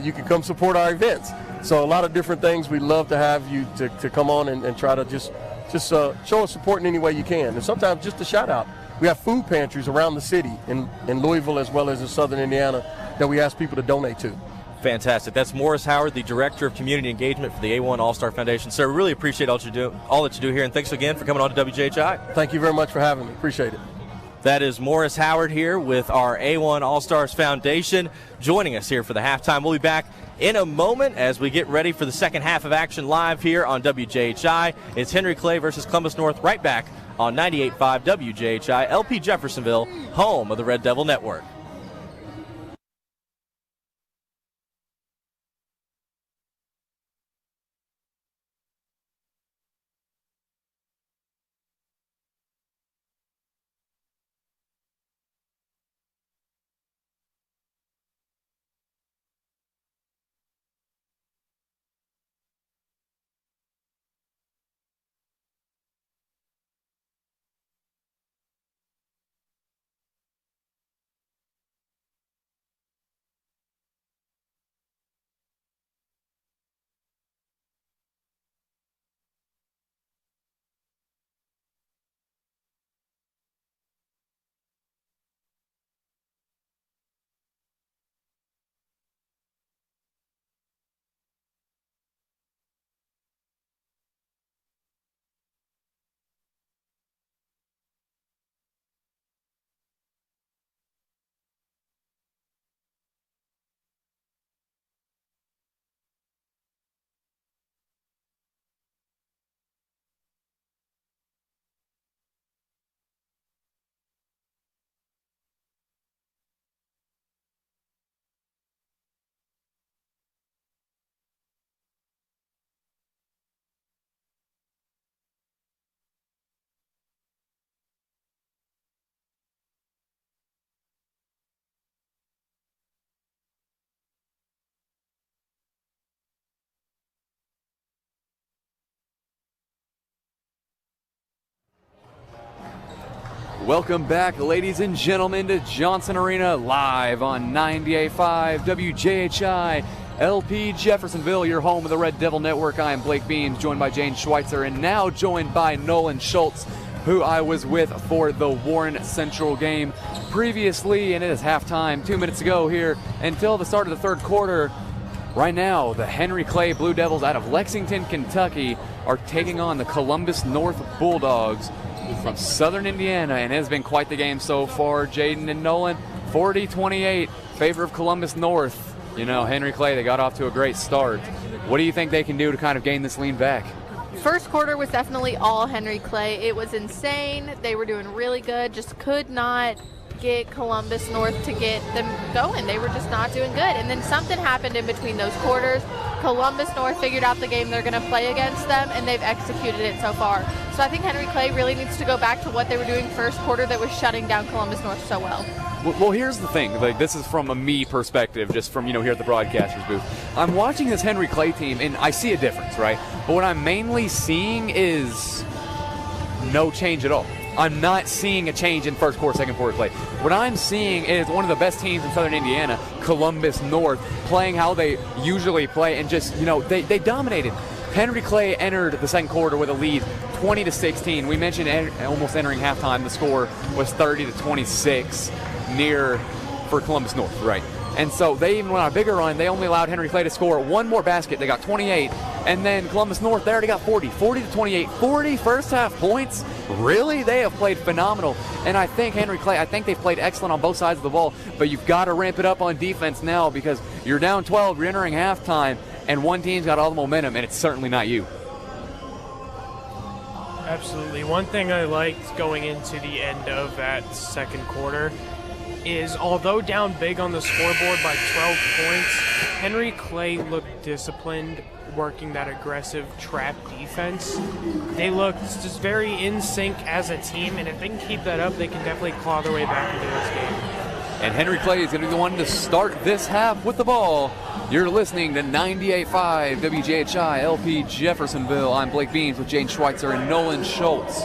You can come support our events. So a lot of different things. We'd love to have you to come on and try to just show us support in any way you can. And sometimes just a shout out. We have food pantries around the city in Louisville as well as in Southern Indiana that we ask people to donate to. Fantastic. That's Morris Howard, the Director of Community Engagement for the A1 All-Star Foundation. Sir, we really appreciate all that you do here, and thanks again for coming on to WJHI. Thank you very much for having me. Appreciate it. That is Morris Howard here with our A1 All-Stars Foundation joining us here for the halftime. We'll be back in a moment as we get ready for the second half of action live here on WJHI. It's Henry Clay versus Columbus North, right back on 98.5 WJHI, LP Jeffersonville, home of the Red Devil Network. Welcome back, ladies and gentlemen, to Johnson Arena, live on 98.5 WJHI, LP Jeffersonville, your home of the Red Devil Network. I am Blake Beams, joined by Jane Schweitzer, and now joined by Nolan Schultz, who I was with for the Warren Central game previously, and it is halftime 2 minutes ago here until the start of the third quarter. Right now, the Henry Clay Blue Devils out of Lexington, Kentucky are taking on the Columbus North Bulldogs from Southern Indiana, and it has been quite the game so far. Jaden and Nolan, 40-28, favor of Columbus North. You know, Henry Clay, they got off to a great start. What do you think they can do to kind of gain this lead back? First quarter was definitely all Henry Clay. It was insane. They were doing really good, just could not get Columbus North to get them going. They were just not doing good. And then something happened in between those quarters. Columbus North figured out the game they're going to play against them, and they've executed it so far. So I think Henry Clay really needs to go back to what they were doing first quarter that was shutting down Columbus North so well. Well, here's the thing. Like, this is from a me perspective, just from, here at the broadcaster's booth. I'm watching this Henry Clay team, and I see a difference, right? But what I'm mainly seeing is no change at all. I'm not seeing a change in first quarter, second quarter play. What I'm seeing is one of the best teams in Southern Indiana, Columbus North, playing how they usually play, and just, they dominated. Henry Clay entered the second quarter with a lead 20-16. We mentioned almost entering halftime, the score was 30-26 for Columbus North, right? And so they even went on a bigger run. They only allowed Henry Clay to score one more basket. They got 28. And then Columbus North, they already got 40-28, 40 first half points. Really? They have played phenomenal. And I think Henry Clay, they've played excellent on both sides of the ball, but you've got to ramp it up on defense now because you're down 12, you're entering halftime, and one team's got all the momentum, and it's certainly not you. Absolutely. One thing I liked going into the end of that second quarter is, although down big on the scoreboard by 12 points, Henry Clay looked disciplined, working that aggressive trap defense. They looked just very in sync as a team, and if they can keep that up, they can definitely claw their way back into this game. And Henry Clay is going to be the one to start this half with the ball. You're listening to 98.5 WJHI LP Jeffersonville. I'm Blake Beams with Jane Schweitzer and Nolan Schultz.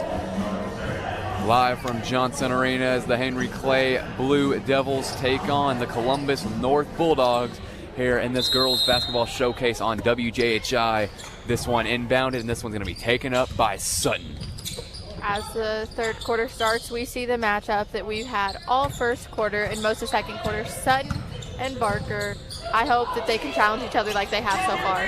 Live from Johnson Arena as the Henry Clay Blue Devils take on the Columbus North Bulldogs here in this girls basketball showcase on WJHI. This one inbounded, and this one's going to be taken up by Sutton. As the third quarter starts, we see the matchup that we've had all first quarter and most of second quarter, Sutton and Barker. I hope that they can challenge each other like they have so far.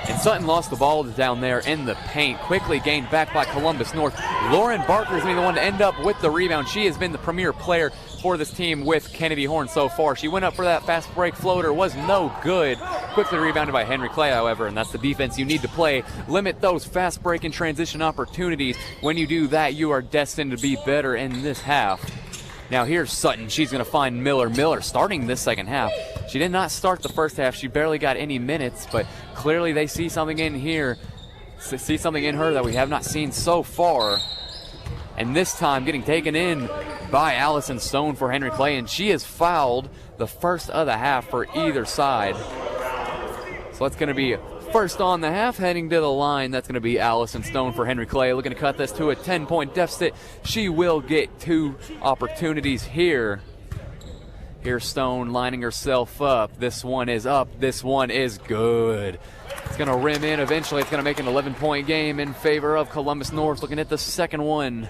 And Sutton lost the ball down there in the paint, quickly gained back by Columbus North. Lauren Barker is going to be the one to end up with the rebound. She has been the premier player for this team with Kennedy Horn so far. She went up for that fast break floater, was no good. Quickly rebounded by Henry Clay, however, and that's the defense you need to play. Limit those fast break and transition opportunities. When you do that, you are destined to be better in this half. Now here's Sutton. She's going to find Miller. Miller starting this second half. She did not start the first half. She barely got any minutes, but clearly they see something in here, see something in her that we have not seen so far. And this time getting taken in by Allison Stone for Henry Clay, and she has fouled the first of the half for either side. So that's going to be first on the half, heading to the line. That's going to be Allison Stone for Henry Clay, looking to cut this to a 10-point deficit. She will get two opportunities here. Here's Stone lining herself up. This one is up. This one is good. It's going to rim in. Eventually, it's going to make an 11-point game in favor of Columbus North. Looking at the second one.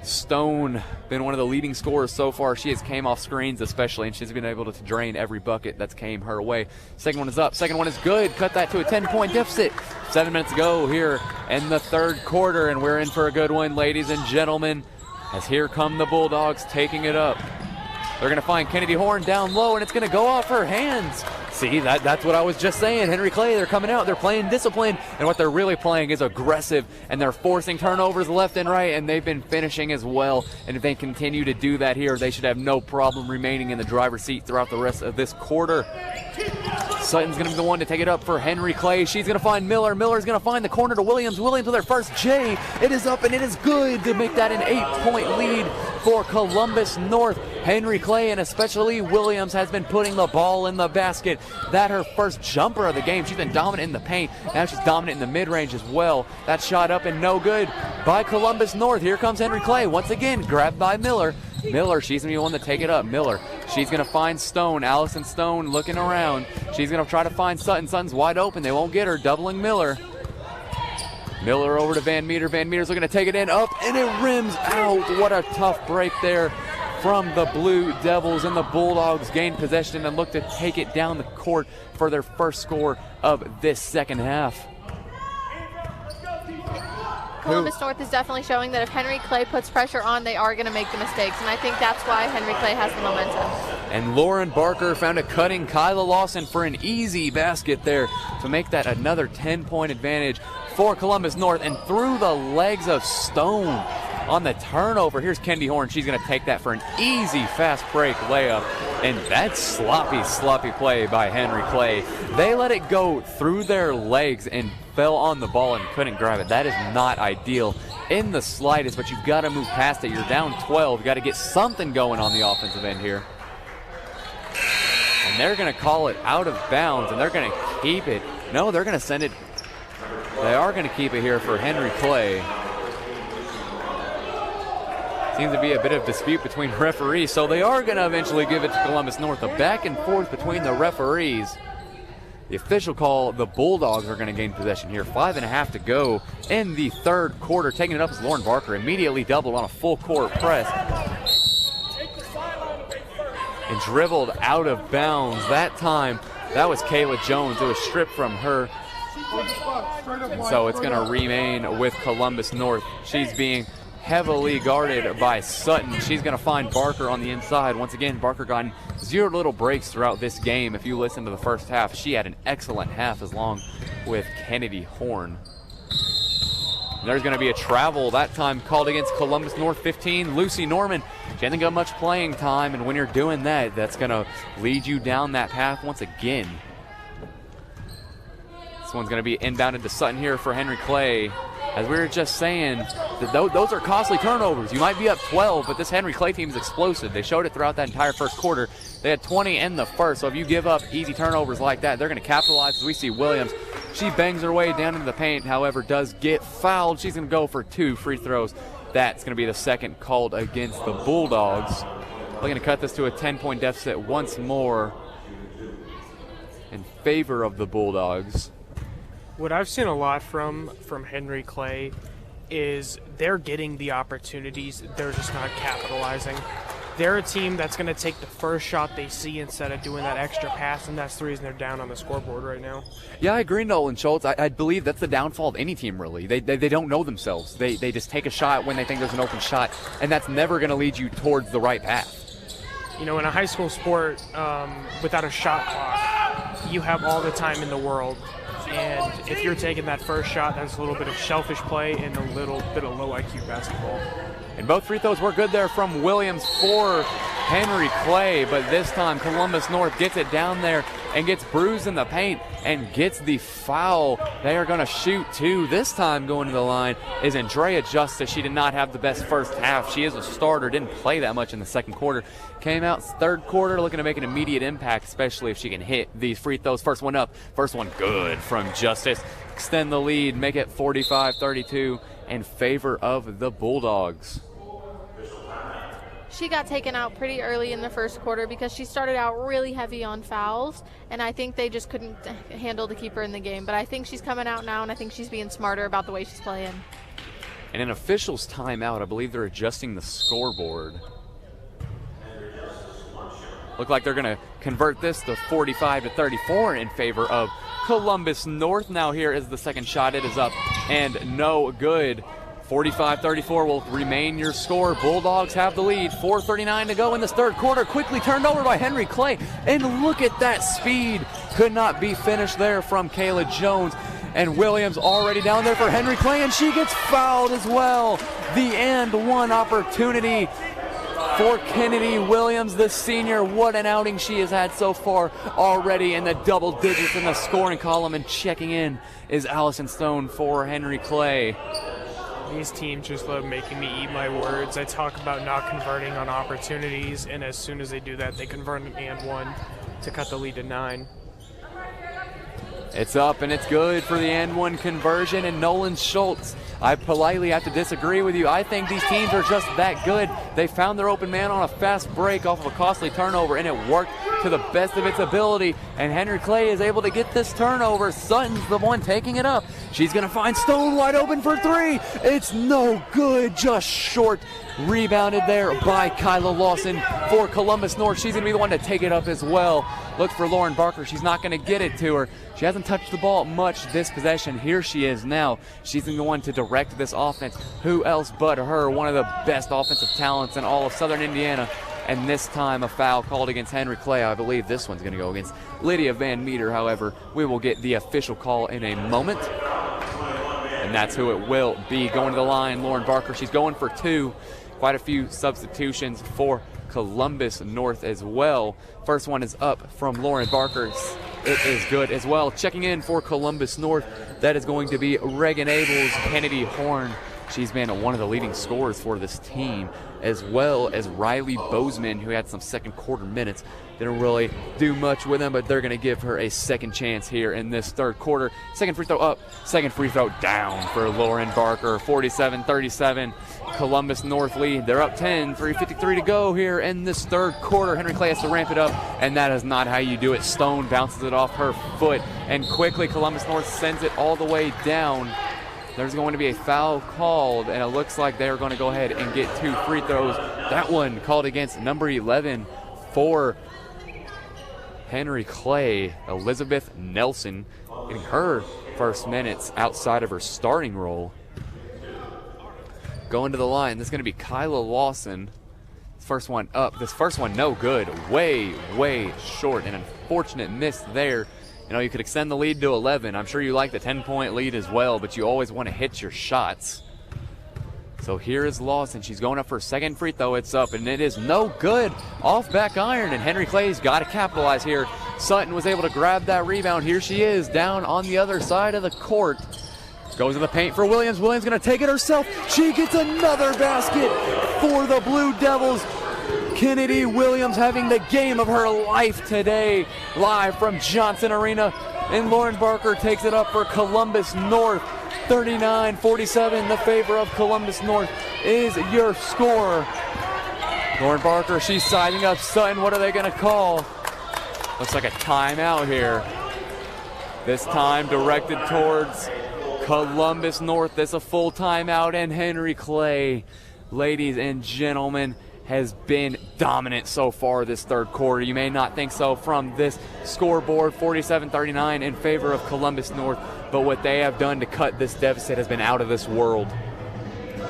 Stone been one of the leading scorers so far. She has came off screens especially, and she's been able to drain every bucket that's came her way. Second one is up. Second one is good. Cut that to a 10-point deficit. 7 minutes to go here in the third quarter, and we're in for a good one, ladies and gentlemen, as here come the Bulldogs taking it up. They're going to find Kennedy Horn down low, and it's going to go off her hands. See, that's what I was just saying. Henry Clay, they're coming out. They're playing discipline, and what they're really playing is aggressive, and they're forcing turnovers left and right, and they've been finishing as well. And if they continue to do that here, they should have no problem remaining in the driver's seat throughout the rest of this quarter. Sutton's going to be the one to take it up for Henry Clay. She's going to find Miller. Miller's going to find the corner to Williams. Williams with their first J. It is up, and it is good to make that an 8-point lead for Columbus North. Henry Clay and especially Williams has been putting the ball in the basket. That her first jumper of the game. She's been dominant in the paint. Now she's dominant in the mid-range as well. That shot up and no good by Columbus North. Here comes Henry Clay once again, grabbed by Miller. Miller, she's going to be one to take it up. Miller, she's going to find Stone. Allison Stone looking around. She's going to try to find Sutton. Sutton's wide open. They won't get her. Doubling Miller. Miller over to Van Meter. Van Meter's looking to take it in, up, and it rims out. What a tough break there from the Blue Devils, and the Bulldogs gain possession and look to take it down the court for their first score of this second half. Columbus North is definitely showing that if Henry Clay puts pressure on, they are going to make the mistakes, and I think that's why Henry Clay has the momentum. And Lauren Barker found a cutting Kyla Lawson for an easy basket there to make that another 10-point advantage for Columbus North, and through the legs of Stone on the turnover. Here's Kendi Horn. She's going to take that for an easy fast break layup, and that's sloppy play by Henry Clay. They let it go through their legs and fell on the ball and couldn't grab it. That is not ideal in the slightest, but you've got to move past it. You're down 12. You've got to get something going on the offensive end here. And they're going to call it out of bounds, and they're going to keep it. No, they're going to send it. They are going to keep it here for Henry Clay. Seems to be a bit of dispute between referees, so they are going to eventually give it to Columbus North. A back and forth between the referees. The official call, the Bulldogs are going to gain possession here. 5.5 to go in the third quarter. Taking it up is Lauren Barker, immediately doubled on a full court press. And dribbled out of bounds. That time, that was Kayla Jones. It was stripped from her. And so it's going to remain with Columbus North. She's being heavily guarded by Sutton. She's going to find Barker on the inside. Once again, Barker gotten 0 little breaks throughout this game. If you listen to the first half, she had an excellent half along with Kennedy Horn. There's going to be a travel, that time called against Columbus North 15. Lucy Norman, she hasn't got much playing time, and when you're doing that, that's going to lead you down that path once again. This one's going to be inbounded to Sutton here for Henry Clay. As we were just saying, those are costly turnovers. You might be up 12, but this Henry Clay team is explosive. They showed it throughout that entire first quarter. They had 20 in the first, so if you give up easy turnovers like that, they're going to capitalize. As we see Williams, she bangs her way down into the paint, however, does get fouled. She's going to go for 2 free throws. That's going to be the second called against the Bulldogs. Looking to cut this to a 10-point deficit once more in favor of the Bulldogs. What I've seen a lot from Henry Clay is they're getting the opportunities, they're just not capitalizing. They're a team that's going to take the first shot they see instead of doing that extra pass, and that's the reason they're down on the scoreboard right now. Yeah, I agree, Nolan Schultz. I believe that's the downfall of any team, really. They don't know themselves. They just take a shot when they think there's an open shot, and that's never going to lead you towards the right path. You know, in a high school sport, without a shot clock, you have all the time in the world. And if you're taking that first shot, that's a little bit of shellfish play and a little bit of low IQ basketball. And both free throws were good there from Williams for Henry Clay, but this time Columbus North gets it down there and gets bruised in the paint and gets the foul. They are going to shoot 2. This time going to the line is Andrea Justice. She did not have the best first half. She is a starter, didn't play that much in the second quarter. Came out third quarter looking to make an immediate impact, especially if she can hit these free throws. First one up, first one good from Justice. Extend the lead, make it 45-32 in favor of the Bulldogs. She got taken out pretty early in the first quarter because she started out really heavy on fouls, and I think they just couldn't handle to keep her in the game. But I think she's coming out now, and I think she's being smarter about the way she's playing. And an official's timeout, I believe they're adjusting the scoreboard. Look like they're going to convert this to 45-34 in favor of Columbus North. Now here is the second shot. It is up and no good. 45-34 will remain your score. Bulldogs have the lead. 4:39 to go in this third quarter. Quickly turned over by Henry Clay. And look at that speed. Could not be finished there from Kayla Jones. And Williams already down there for Henry Clay, and she gets fouled as well. The and one opportunity for Kennedy Williams, the senior. What an outing she has had so far already in the double digits in the scoring column. And checking in is Allison Stone for Henry Clay. These teams just love making me eat my words. I talk about not converting on opportunities, and as soon as they do that, they convert an and one to cut the lead to 9. It's up and it's good for the and one conversion, and Nolan Schultz, I politely have to disagree with you. I think these teams are just that good. They found their open man on a fast break off of a costly turnover, and it worked to the best of its ability, and Henry Clay is able to get this turnover. Sutton's the one taking it up. She's going to find Stone wide open for 3. It's no good, just short. Rebounded there by Kayla Lawson for Columbus North. She's going to be the one to take it up as well. Look for Lauren Barker. She's not going to get it to her. She hasn't touched the ball much this possession. Here she is now. She's the one to direct this offense. Who else but her? One of the best offensive talents in all of Southern Indiana. And this time a foul called against Henry Clay. I believe this one's going to go against Lydia Van Meter. However, we will get the official call in a moment. And that's who it will be. Going to the line, Lauren Barker. She's going for 2. Quite a few substitutions for Columbus North as well. First one is up from Lauren Barker. It is good as well. Checking in for Columbus North, that is going to be Reagan Abels, Kennedy Horn. She's been one of the leading scorers for this team, as well as Riley Bozeman, who had some second quarter minutes. Didn't really do much with him, but they're going to give her a second chance here in this third quarter. Second free throw up, second free throw down for Lauren Barker. 47-37, Columbus North lead. They're up 10, 3:53 to go here in this third quarter. Henry Clay has to ramp it up, and that is not how you do it. Stone bounces it off her foot, and quickly Columbus North sends it all the way down. There's going to be a foul called, and it looks like they're going to go ahead and get 2 free throws. That one called against number 11 for Henry Clay. Elizabeth Nelson getting her first minutes outside of her starting role. Going to the line, this is going to be Kayla Lawson. First one up. This first one no good. Way, way short. An unfortunate miss there. You know, you could extend the lead to 11. I'm sure you like the 10-point lead as well, but you always want to hit your shots. So here is Lawson. She's going up for a second free throw. It's up, and it is no good. Off back iron, and Henry Clay's got to capitalize here. Sutton was able to grab that rebound. Here she is down on the other side of the court. Goes in the paint for Williams. Williams going to take it herself. She gets another basket for the Blue Devils. Kennedy Williams having the game of her life today, live from Johnson Arena. And Lauren Barker takes it up for Columbus North. 39-47, the favor of Columbus North is your score. Lauren Barker, she's sizing up Sutton. What are they going to call? Looks like a timeout here. This time directed towards Columbus North. That's a full timeout, and Henry Clay, ladies and gentlemen, has been dominant so far this third quarter. You may not think so from this scoreboard, 47-39 in favor of Columbus North, but what they have done to cut this deficit has been out of this world.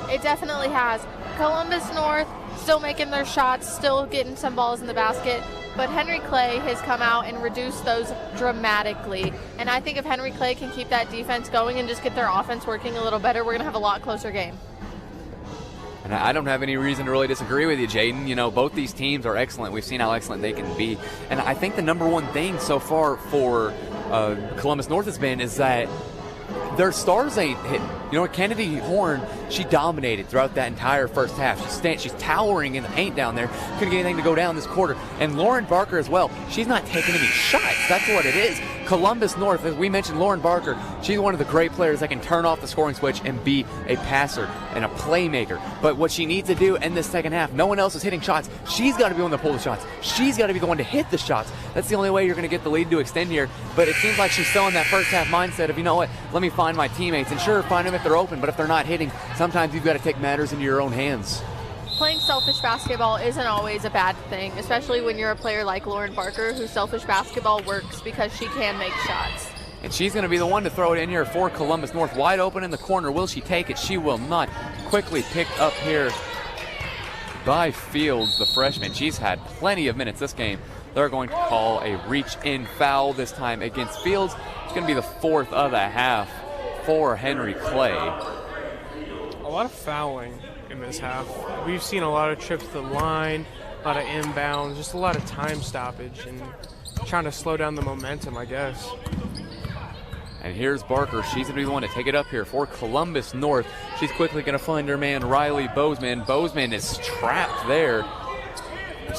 It definitely has. Columbus North still making their shots, still getting some balls in the basket, but Henry Clay has come out and reduced those dramatically. And I think if Henry Clay can keep that defense going and just get their offense working a little better, we're going to have a lot closer game. And I don't have any reason to really disagree with you, Jaden. You know, both these teams are excellent. We've seen how excellent they can be. And I think the number one thing so far for Columbus North has been is that their stars ain't hitting. You know, Kennedy Horn, she dominated throughout that entire first half. She's towering in the paint down there. Couldn't get anything to go down this quarter. And Lauren Barker as well. She's not taking any shots. That's what it is. Columbus North, as we mentioned, Lauren Barker, she's one of the great players that can turn off the scoring switch and be a passer and a playmaker. But what she needs to do in this second half, no one else is hitting shots. She's got to be the one to pull the shots. She's got to be the one to hit the shots. That's the only way you're going to get the lead to extend here. But it seems like she's still in that first half mindset of, you know what, let me find my teammates. And sure, find them if they're open, but if they're not hitting, sometimes you've got to take matters into your own hands. Playing selfish basketball isn't always a bad thing, especially when you're a player like Lauren Barker, whose selfish basketball works because she can make shots. And she's going to be the one to throw it in here for Columbus North. Wide open in the corner. Will she take it? She will not. Quickly picked up here by Fields, the freshman. She's had plenty of minutes this game. They're going to call a reach-in foul this time against Fields. It's going to be the fourth of the half for Henry Clay. A lot of fouling in this half. We've seen a lot of trips to the line, a lot of inbounds, just a lot of time stoppage and trying to slow down the momentum, I guess. And here's Barker. She's going to be the one to take it up here for Columbus North. She's quickly going to find her man, Riley Bozeman. Bozeman is trapped there.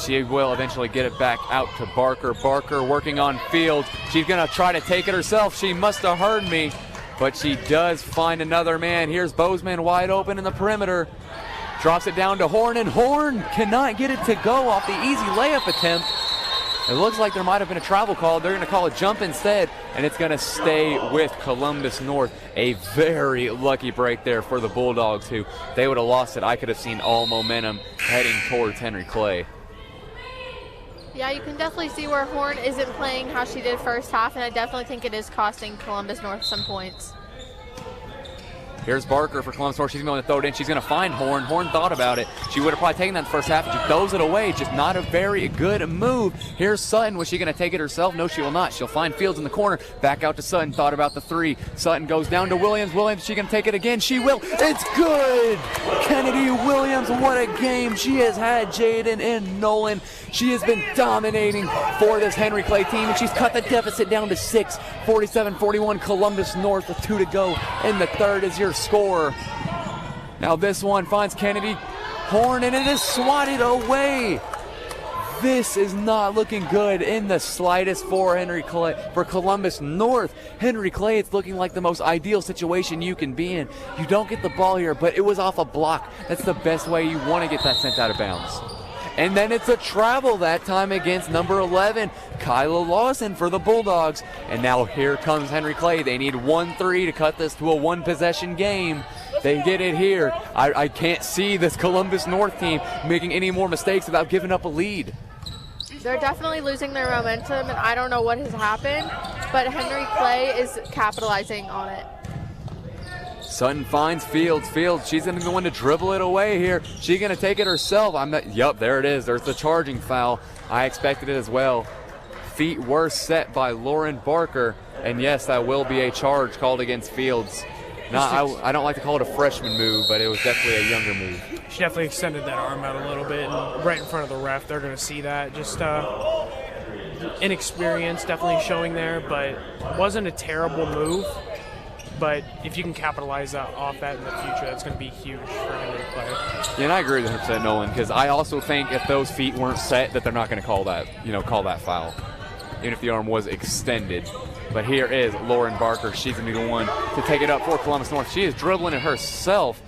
She will eventually get it back out to Barker. Barker working on Fields. She's going to try to take it herself. She must have heard me, but she does find another man. Here's Bozeman wide open in the perimeter. Drops it down to Horn, and Horn cannot get it to go off the easy layup attempt. It looks like there might have been a travel call. They're going to call a jump instead, and it's going to stay with Columbus North. A very lucky break there for the Bulldogs, who they would have lost it. I could have seen all momentum heading towards Henry Clay. Yeah, you can definitely see where Horn isn't playing how she did first half, and I definitely think it is costing Columbus North some points. Here's Barker for Columbus North. She's going to throw it in. She's going to find Horn. Horn thought about it. She would have probably taken that in the first half. She throws it away. Just not a very good move. Here's Sutton. Was she going to take it herself? No, she will not. She'll find Fields in the corner. Back out to Sutton. Thought about the three. Sutton goes down to Williams. Williams, she going to take it again? She will. It's good. Kennedy Williams, what a game she has had, Jaden and Nolan. She has been dominating for this Henry Clay team, and she's cut the deficit down to 6. 47-41 Columbus North with 2 to go in the third is your score. Now this one finds Kennedy Horn, and it is swatted away. This is not looking good in the slightest for Henry Clay, for Columbus North. Henry Clay, it's looking like the most ideal situation you can be in. You don't get the ball here, but it was off a block. That's the best way you want to get that sent out of bounds. And then it's a travel that time against number 11, Kayla Lawson for the Bulldogs. And now here comes Henry Clay. They need 1-3 to cut this to a one-possession game. They get it here. I can't see this Columbus North team making any more mistakes without giving up a lead. They're definitely losing their momentum, and I don't know what has happened, but Henry Clay is capitalizing on it. Sutton finds Fields. Fields, she's going to be the one to dribble it away here. She's going to take it herself. Yep, there it is. There's the charging foul. I expected it as well. Feet were set by Lauren Barker, and yes, that will be a charge called against Fields. I don't like to call it a freshman move, but it was definitely a younger move. She definitely extended that arm out a little bit, and right in front of the ref, they're going to see that. Just inexperience definitely showing there, but it wasn't a terrible move. But if you can capitalize off that in the future, that's going to be huge for Henry Clay. Yeah, and I agree with 100%, Nolan, because I also think if those feet weren't set, that they're not going to call that foul, even if the arm was extended. But here is Lauren Barker. She's going to be the one to take it up for Columbus North. She is dribbling it herself,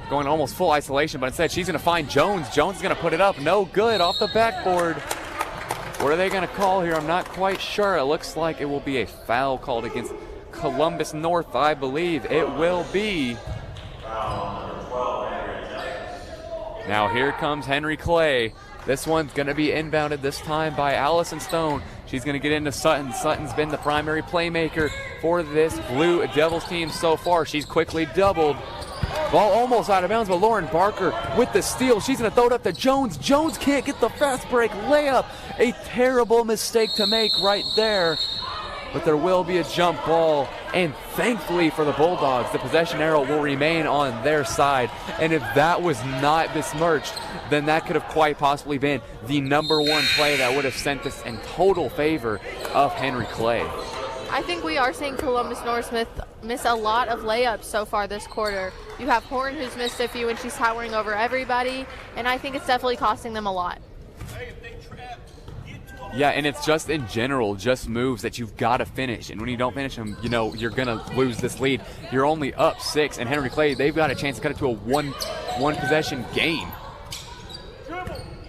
going almost full isolation, but instead she's going to find Jones. Jones is going to put it up. No good, off the backboard. What are they going to call here? I'm not quite sure. It looks like it will be a foul called against Columbus North, I believe it will be. Now here comes Henry Clay. This one's going to be inbounded this time by Allison Stone. She's going to get into Sutton. Sutton's been the primary playmaker for this Blue Devils team so far. She's quickly doubled. Ball almost out of bounds, but Lauren Barker with the steal. She's going to throw it up to Jones. Jones can't get the fast break layup. A terrible mistake to make right there. But there will be a jump ball, and thankfully for the Bulldogs, the possession arrow will remain on their side. And if that was not besmirched, then that could have quite possibly been the number one play that would have sent this in total favor of Henry Clay. I think we are seeing Columbus North miss a lot of layups so far this quarter. You have Horn, who's missed a few, and she's towering over everybody, and I think it's definitely costing them a lot. Yeah, and it's just in general, just moves that you've got to finish. And when you don't finish them, you're going to lose this lead. You're only up 6, and Henry Clay, they've got a chance to cut it to a one possession game.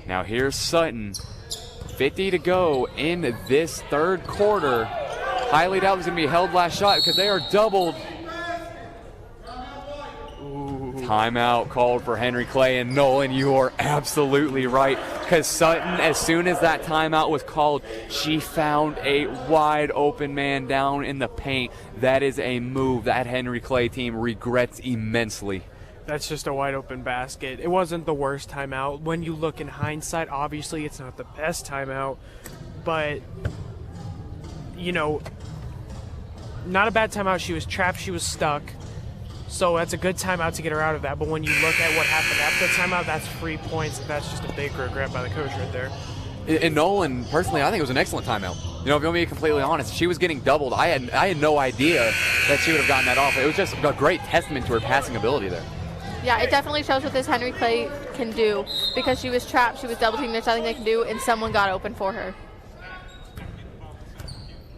Now here's Sutton. 50 to go in this third quarter. Highly doubt there's going to be a held last shot because they are doubled. Timeout called for Henry Clay, and Nolan, you are absolutely right, because Sutton, as soon as that timeout was called, she found a wide open man down in the paint. That is a move that Henry Clay team regrets immensely. That's just a wide open basket. It wasn't the worst timeout. When you look in hindsight, obviously it's not the best timeout, but not a bad timeout. She was trapped, she was stuck. So that's a good timeout to get her out of that. But when you look at what happened after the timeout, that's 3 points. That's just a big regret by the coach right there. And Nolan, personally, I think it was an excellent timeout. You know, if you want me to be completely honest, she was getting doubled. I had no idea that she would have gotten that off. It was just a great testament to her passing ability there. Yeah, it definitely shows what this Henry Clay can do, because she was trapped, she was double teamed, there's nothing they can do, and someone got open for her.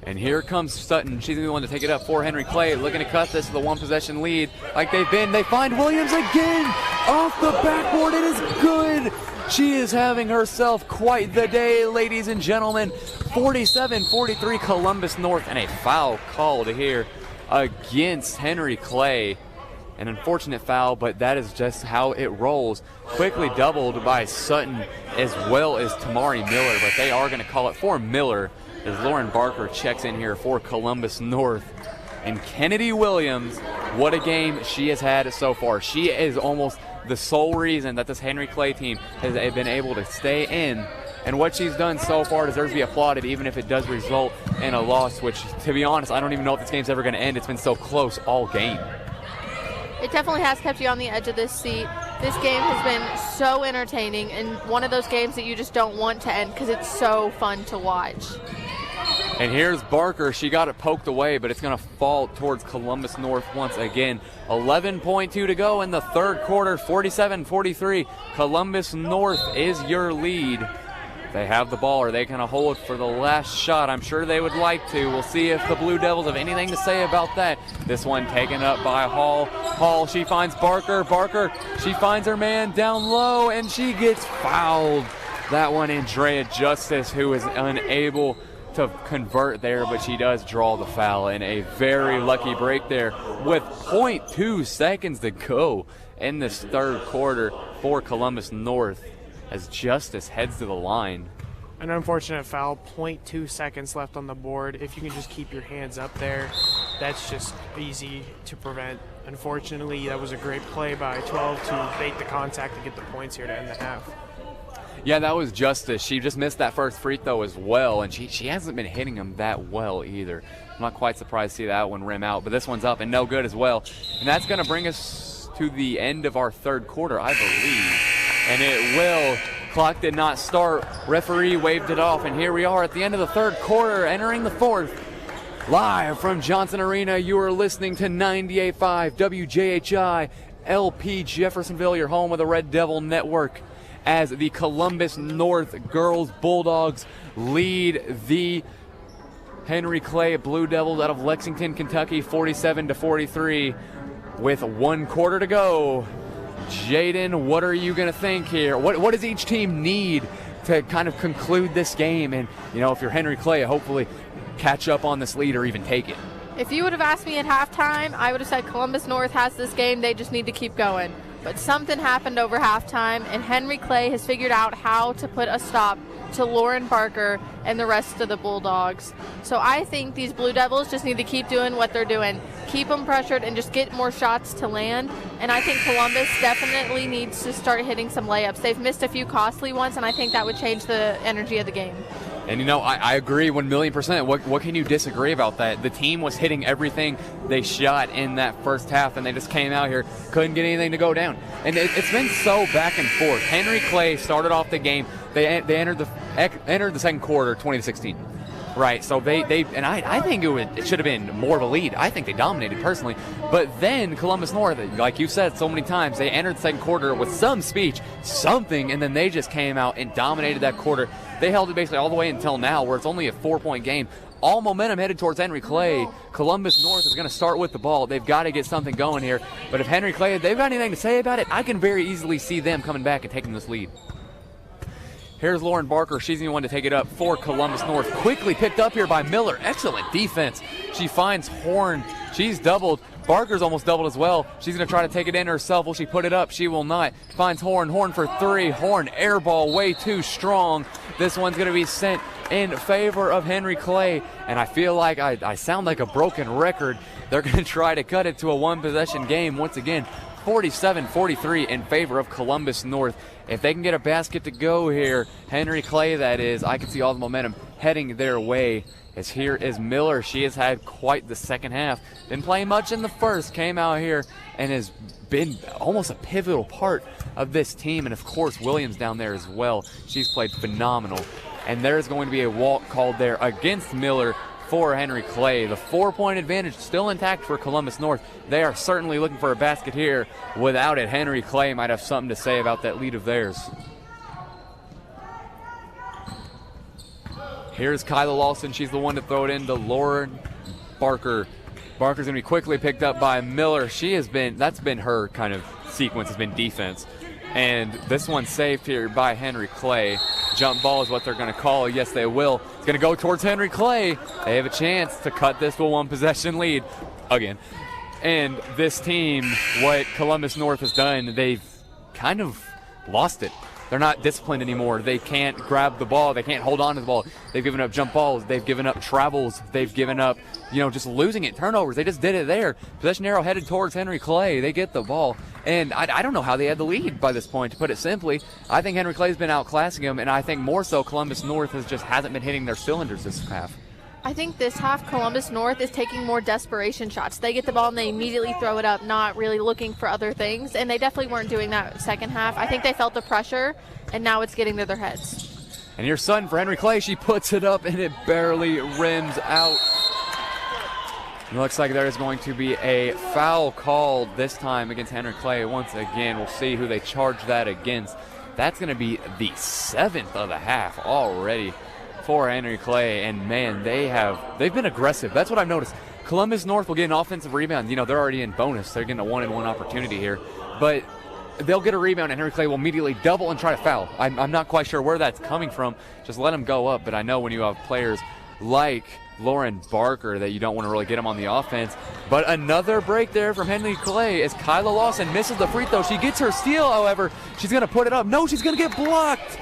And here comes Sutton. She's going to be the one to take it up for Henry Clay, looking to cut this to the one-possession lead like they've been. They find Williams again off the backboard. It is good. She is having herself quite the day, ladies and gentlemen. 47-43 Columbus North, and a foul called here against Henry Clay. An unfortunate foul, but that is just how it rolls. Quickly doubled by Sutton as well as Tamari Miller, but they are going to call it for Miller as Lauren Barker checks in here for Columbus North. And Kennedy Williams, what a game she has had so far. She is almost the sole reason that this Henry Clay team has been able to stay in. And what she's done so far deserves to be applauded, even if it does result in a loss, which, to be honest, I don't even know if this game's ever going to end. It's been so close all game. It definitely has kept you on the edge of this seat. This game has been so entertaining, and one of those games that you just don't want to end because it's so fun to watch. And here's Barker. She got it poked away, but it's going to fall towards Columbus North once again. 11.2 to go in the third quarter, 47-43. Columbus North is your lead. They have the ball. Are they going to hold for the last shot? I'm sure they would like to. We'll see if the Blue Devils have anything to say about that. This one taken up by Hall. Hall, she finds Barker. Barker, she finds her man down low, and she gets fouled. That one, Andrea Justice, who is unable to convert there, but she does draw the foul, and a very lucky break there with 0.2 seconds to go in this third quarter for Columbus North as Justice heads to the line. An unfortunate foul, 0.2 seconds left on the board. If you can just keep your hands up there, that's just easy to prevent. Unfortunately, that was a great play by 12 to bait the contact and get the points here to end the half. Yeah, that was Justice. She just missed that first free throw as well, and she hasn't been hitting them that well either. I'm not quite surprised to see that one rim out, but this one's up and no good as well. And that's going to bring us to the end of our third quarter, I believe. And it will. Clock did not start. Referee waved it off, and here we are at the end of the third quarter, entering the fourth. Live from Johnson Arena, you are listening to 98.5 WJHI LP Jeffersonville, your home of the Red Devil Network, as the Columbus North Girls Bulldogs lead the Henry Clay Blue Devils out of Lexington, Kentucky, 47-43 with 1 quarter to go. Jaden, what are you going to think here? What does each team need to kind of conclude this game? And, you know, if you're Henry Clay, hopefully catch up on this lead or even take it. If you would have asked me at halftime, I would have said Columbus North has this game. They just need to keep going. But something happened over halftime, and Henry Clay has figured out how to put a stop to Lauren Barker and the rest of the Bulldogs. So I think these Blue Devils just need to keep doing what they're doing. Keep them pressured and just get more shots to land. And I think Columbus definitely needs to start hitting some layups. They've missed a few costly ones, and I think that would change the energy of the game. And, you know, I agree 1,000,000%. What can you disagree about that? The team was hitting everything they shot in that first half, and they just came out here, couldn't get anything to go down. And it's been so back and forth. Henry Clay started off the game. They entered the second quarter 20-16. Right, so I think it should have been more of a lead. I think they dominated personally. But then Columbus North, like you said so many times, they entered the second quarter with some speech, something, and then they just came out and dominated that quarter. They held it basically all the way until now, where it's only a 4-point game. All momentum headed towards Henry Clay. Columbus North is going to start with the ball. They've got to get something going here. But if Henry Clay, they've got anything to say about it, I can very easily see them coming back and taking this lead. Here's Lauren Barker. She's the one to take it up for Columbus North. Quickly picked up here by Miller. Excellent defense. She finds Horn. She's doubled. Barker's almost doubled as well. She's going to try to take it in herself. Will she put it up? She will not. Finds Horn. Horn for three. Horn air ball way too strong. This one's going to be sent in favor of Henry Clay. And I feel like I sound like a broken record. They're going to try to cut it to a one-possession game once again. 47-43 in favor of Columbus North. If they can get a basket to go here, Henry Clay that is, I can see all the momentum heading their way. As here is Miller. She has had quite the second half. Didn't play much in the first. Came out here and has been almost a pivotal part of this team. And, of course, Williams down there as well. She's played phenomenal and there's going to be a walk called there against Miller for Henry Clay. The 4-point advantage still intact for Columbus North. They are certainly looking for a basket here. Without it, Henry Clay might have something to say about that lead of theirs. Here's Kyla Lawson. She's the one to throw it in to Lauren Barker. Barker's going to be quickly picked up by Miller. That's been her kind of sequence, has been defense. And this one's saved here by Henry Clay. Jump ball is what they're going to call. Yes, they will. It's going to go towards Henry Clay. They have a chance to cut this to a 1-possession lead again. And this team, what Columbus North has done, they've kind of lost it. They're not disciplined anymore. They can't grab the ball. They can't hold on to the ball. They've given up jump balls. They've given up travels. They've given up, just losing it. Turnovers. They just did it there. Possession arrow headed towards Henry Clay. They get the ball. And I don't know how they had the lead by this point, to put it simply. I think Henry Clay's been outclassing them, and I think more so Columbus North hasn't been hitting their cylinders this half. I think this half Columbus North is taking more desperation shots. They get the ball and they immediately throw it up, not really looking for other things, and they definitely weren't doing that second half. I think they felt the pressure, and now it's getting to their heads. And here's Sutton for Henry Clay. She puts it up, and it barely rims out. It looks like there is going to be a foul called this time against Henry Clay. Once again, we'll see who they charge that against. That's going to be the 7th of the half already for Henry Clay, and man, they've been aggressive. That's what I've noticed. Columbus North will get an offensive rebound. They're already in bonus. They're getting a 1-and-1 opportunity here, but they'll get a rebound, and Henry Clay will immediately double and try to foul. I'm not quite sure where that's coming from. Just let them go up, but I know when you have players like Lauren Barker that you don't want to really get them on the offense. But another break there from Henry Clay as Kyla Lawson misses the free throw. She gets her steal, however. She's going to put it up. No, she's going to get blocked.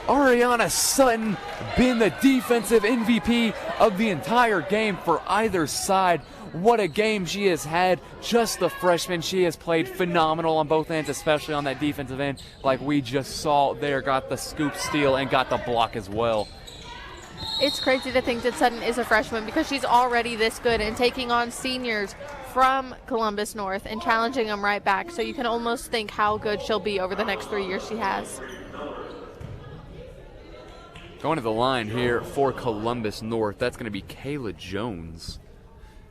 Ariana Sutton been the defensive MVP of the entire game for either side. What a game she has had. Just the freshman. She has played phenomenal on both ends, especially on that defensive end, like we just saw there. Got the scoop steal and got the block as well. It's crazy to think that Sutton is a freshman because she's already this good and taking on seniors from Columbus North and challenging them right back. So you can almost think how good she'll be over the next 3 years she has. Going to the line here for Columbus North, that's going to be Kayla Jones.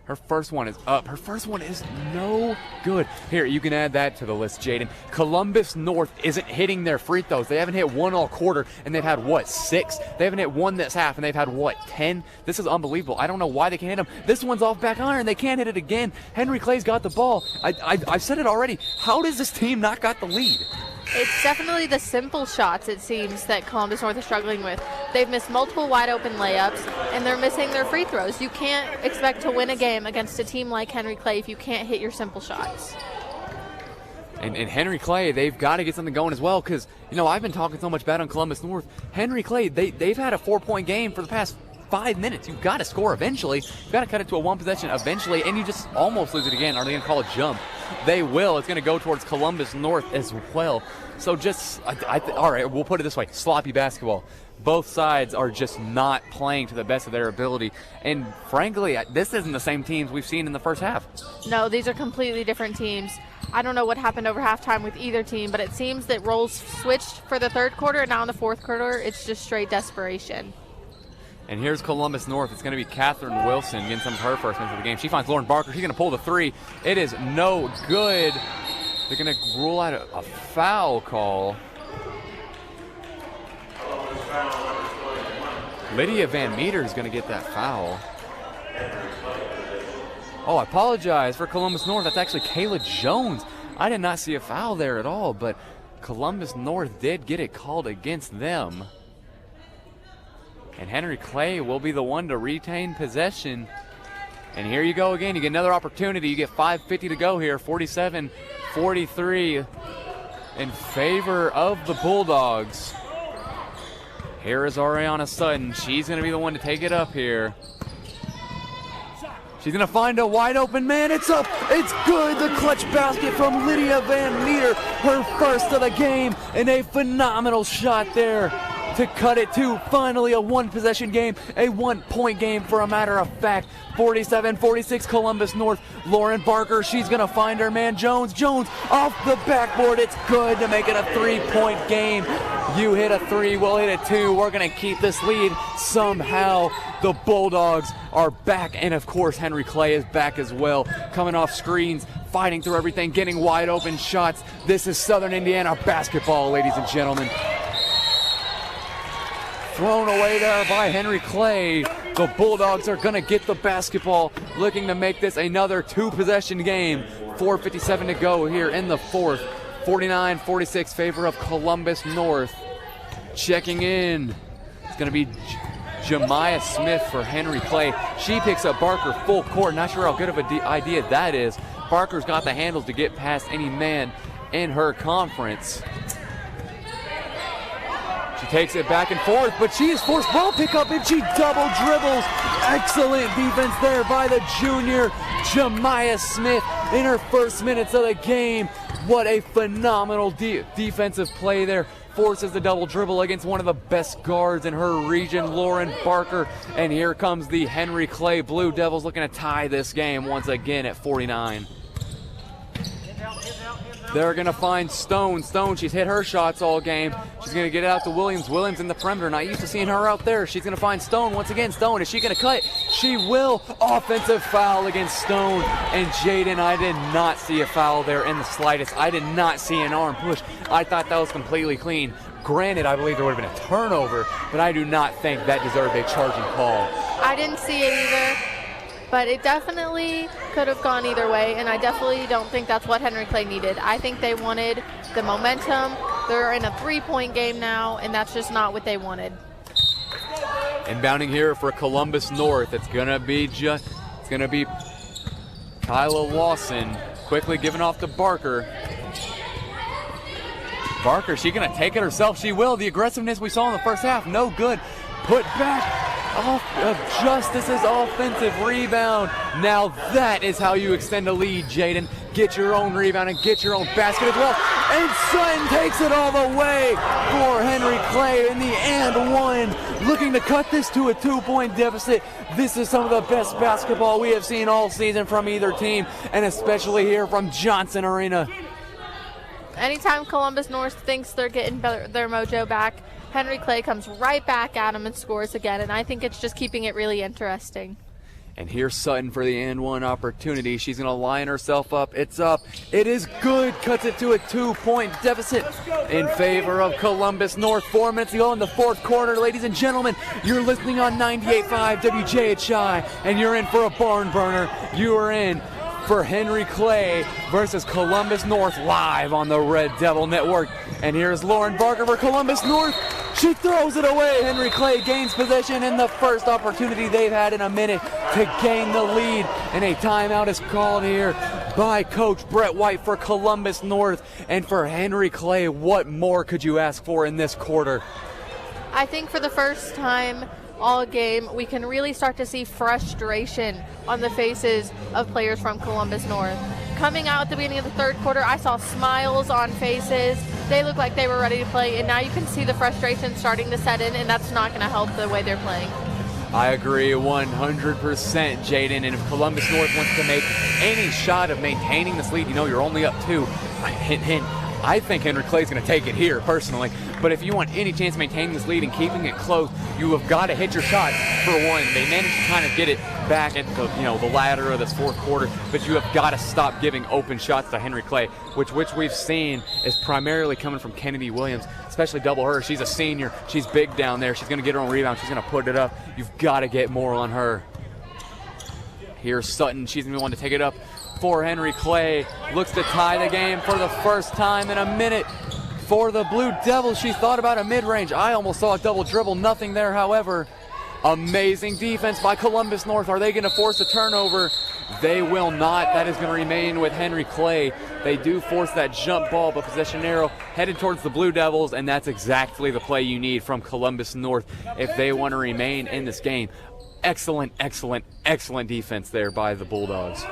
Her first one is up. Her first one is no good. Here, you can add that to the list, Jaden. Columbus North isn't hitting their free throws. They haven't hit one all quarter, and they've had, 6? They haven't hit one this half, and they've had, 10? This is unbelievable. I don't know why they can't hit them. This one's off back iron. They can't hit it again. Henry Clay's got the ball. I've said it already. How does this team not got the lead? It's definitely the simple shots, it seems, that Columbus North is struggling with. They've missed multiple wide-open layups, and they're missing their free throws. You can't expect to win a game against a team like Henry Clay if you can't hit your simple shots. And Henry Clay, they've got to get something going as well because, I've been talking so much bad on Columbus North. Henry Clay, they've had a 4-point game for the past 5 minutes. You've got to score eventually. You've got to cut it to a 1-possession eventually, and you just almost lose it again. Are they going to call a jump? They will. It's going to go towards Columbus North as well. So just, all right, we'll put it this way, sloppy basketball. Both sides are just not playing to the best of their ability. And frankly, this isn't the same teams we've seen in the first half. No, these are completely different teams. I don't know what happened over halftime with either team, but it seems that roles switched for the third quarter, and now in the fourth quarter, it's just straight desperation. And here's Columbus North. It's going to be Catherine Wilson getting some of her first minutes of the game. She finds Lauren Barker. She's going to pull the three. It is no good. They're going to rule out a foul call. Lydia Van Meter is going to get that foul. Oh, I apologize for Columbus North. That's actually Kayla Jones. I did not see a foul there at all, but Columbus North did get it called against them. And Henry Clay will be the one to retain possession. And here you go again. You get another opportunity. You get 5:50 to go here. 47-43 in favor of the Bulldogs. Here is Ariana Sutton. She's going to be the one to take it up here. She's going to find a wide open man. It's up. It's good. The clutch basket from Lydia Van Meter. Her first of the game. And a phenomenal shot there to cut it to finally a one-possession game, a one-point game for a matter of fact. 47-46 Columbus North. Lauren Barker, she's going to find her man Jones. Jones off the backboard. It's good to make it a 3-point game. You hit a 3, we'll hit a 2. We're going to keep this lead somehow. The Bulldogs are back, and of course Henry Clay is back as well. Coming off screens, fighting through everything, getting wide open shots. This is Southern Indiana basketball, ladies and gentlemen. Thrown away there by Henry Clay. The Bulldogs are going to get the basketball, looking to make this another two-possession game. 4:57 to go here in the fourth. 49-46 favor of Columbus North. Checking in, it's going to be Jemiah Smith for Henry Clay. She picks up Barker full court. Not sure how good of an idea that is. Barker's got the handles to get past any man in her conference. She takes it back and forth, but she is forced ball pickup and she double dribbles. Excellent defense there by the junior Jemiah Smith in her first minutes of the game. What a phenomenal defensive play there. Forces the double dribble against one of the best guards in her region, Lauren Barker. And here comes the Henry Clay Blue Devils looking to tie this game once again at 49. They're going to find Stone. Stone, she's hit her shots all game. She's going to get it out to Williams. Williams in the perimeter. Not used to seeing her out there. She's going to find Stone once again. Stone, is she going to cut? She will. Offensive foul against Stone. And Jaden, I did not see a foul there in the slightest. I did not see an arm push. I thought that was completely clean. Granted, I believe there would have been a turnover, but I do not think that deserved a charging call. I didn't see it either, but it definitely could have gone either way, and I definitely don't think that's what Henry Clay needed. I think they wanted the momentum. They're in a 3-point game now, and that's just not what they wanted. Inbounding here for Columbus North. It's gonna be Kyla Lawson quickly giving off to Barker. Barker, she gonna take it herself? She will. The aggressiveness we saw in the first half, no good. Put back off of Justice's offensive rebound. Now that is how you extend a lead, Jaden. Get your own rebound and get your own basket as well. And Sutton takes it all the way for Henry Clay in the and one. Looking to cut this to a 2-point deficit. This is some of the best basketball we have seen all season from either team, and especially here from Johnson Arena. Anytime Columbus North thinks they're getting their mojo back, Henry Clay comes right back at him and scores again, and I think it's just keeping it really interesting. And here's Sutton for the and one opportunity. She's going to line herself up. It's up. It is good. Cuts it to a 2-point deficit in favor of Columbus North. 4 minutes to go in the fourth quarter. Ladies and gentlemen, you're listening on 98.5 WJHI, and you're in for a barn burner. You are in for Henry Clay versus Columbus North live on the Red Devil Network. And here's Lauren Barker for Columbus North. She throws it away. Henry Clay gains possession in the first opportunity they've had in a minute to gain the lead. And a timeout is called here by Coach Brett White for Columbus North. And for Henry Clay, what more could you ask for in this quarter? I think for the first time all game, we can really start to see frustration on the faces of players from Columbus North. Coming out at the beginning of the third quarter, I saw smiles on faces. They looked like they were ready to play, and now you can see the frustration starting to set in, and that's not going to help the way they're playing. I agree 100%, Jaden. And if Columbus North wants to make any shot of maintaining this lead, you know you're only up 2. Hint, hint. I think Henry Clay's going to take it here, personally. But if you want any chance of maintaining this lead and keeping it close, you have got to hit your shots for one. They managed to kind of get it back at the latter of this fourth quarter, but you have got to stop giving open shots to Henry Clay, which we've seen is primarily coming from Kennedy Williams, especially double her. She's a senior. She's big down there. She's going to get her own rebound. She's going to put it up. You've got to get more on her. Here's Sutton. She's going to be one to take it up for Henry Clay. Looks to tie the game for the first time in a minute for the Blue Devils. She thought about a mid-range. I almost saw a double dribble. Nothing there, however. Amazing defense by Columbus North. Are they going to force a turnover? They will not. That is going to remain with Henry Clay. They do force that jump ball, but possession arrow headed towards the Blue Devils, and that's exactly the play you need from Columbus North if they want to remain in this game. Excellent, excellent, excellent defense there by the Bulldogs.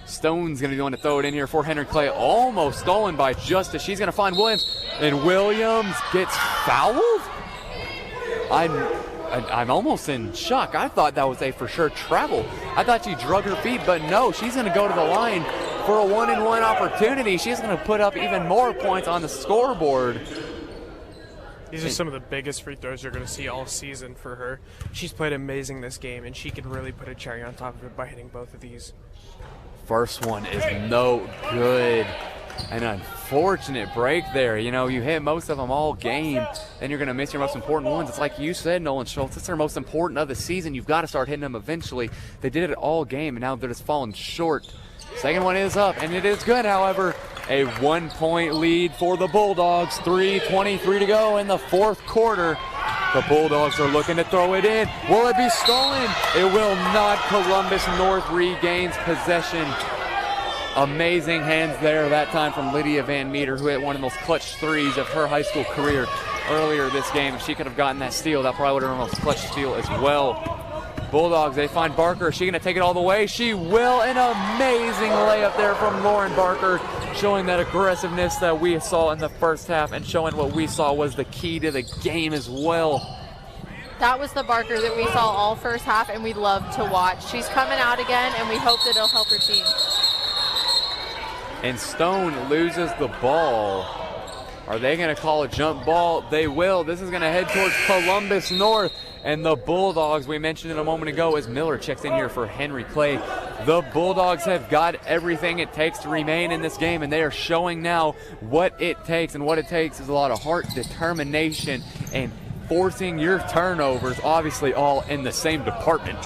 Stone's going to be the one to throw it in here for Henry Clay. Almost stolen by Justice. She's going to find Williams, and Williams gets fouled? I'm almost in shock. I thought that was a for sure travel. I thought she drug her feet, but no, she's going to go to the line for a 1-and-1 opportunity. She's going to put up even more points on the scoreboard. These are some of the biggest free throws you're going to see all season for her. She's played amazing this game, and she can really put a cherry on top of it by hitting both of these. First one is no good. An unfortunate break there. You know, you hit most of them all game, and you're going to miss your most important ones. It's like you said, Nolan Schultz, it's their most important of the season. You've got to start hitting them eventually. They did it all game, and now they're just falling short. Second one is up, and it is good, however. A 1-point lead for the Bulldogs. 3:23 to go in the fourth quarter. The Bulldogs are looking to throw it in. Will it be stolen? It will not. Columbus North regains possession. Amazing hands there that time from Lydia Van Meter, who hit one of the most clutch threes of her high school career earlier this game. If she could have gotten that steal, that probably would have been her most clutch steal as well. Bulldogs, they find Barker. Is she going to take it all the way? She will. An amazing layup there from Lauren Barker, showing that aggressiveness that we saw in the first half and showing what we saw was the key to the game as well. That was the Barker that we saw all first half, and we love to watch. She's coming out again, and we hope that it'll help her team. And Stone loses the ball. Are they going to call a jump ball? They will. This is going to head towards Columbus North. And the Bulldogs, we mentioned it a moment ago, as Miller checks in here for Henry Clay. The Bulldogs have got everything it takes to remain in this game, and they are showing now what it takes. And what it takes is a lot of heart, determination, and forcing your turnovers, obviously all in the same department.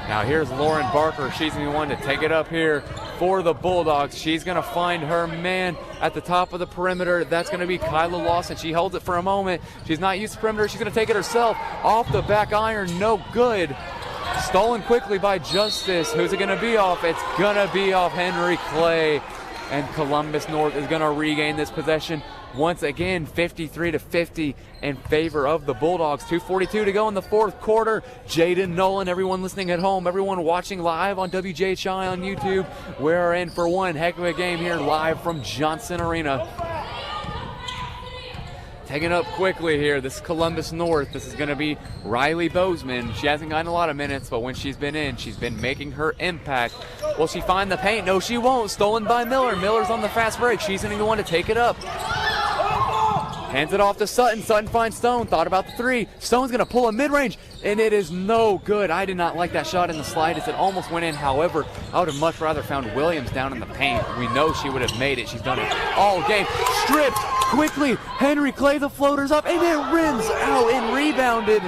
Now here's Lauren Barker. She's going to be one to take it up here for the Bulldogs. She's going to find her man at the top of the perimeter. That's going to be Kayla Lawson. She holds it for a moment. She's not used to perimeter. She's going to take it herself. Off the back iron, no good. Stolen quickly by Justice. Who's it going to be off? It's going to be off Henry Clay. And Columbus North is going to regain this possession once again, 53-50 in favor of the Bulldogs. 2:42 to go in the fourth quarter. Jaden Nolan, everyone listening at home, everyone watching live on WJHI on YouTube, we're in for one heck of a game here live from Johnson Arena. Taking up quickly here, this is Columbus North. This is going to be Riley Bozeman. She hasn't gotten a lot of minutes, but when she's been in, she's been making her impact. Will she find the paint? No, she won't. Stolen by Miller. Miller's on the fast break. She's going to be the one to take it up. Hands it off to Sutton. Sutton finds Stone. Thought about the three. Stone's going to pull a mid-range, and it is no good. I did not like that shot in the slightest. It almost went in. However, I would have much rather found Williams down in the paint. We know she would have made it. She's done it all game. Stripped quickly. Henry Clay, the floater's up, and it rims out and rebounded.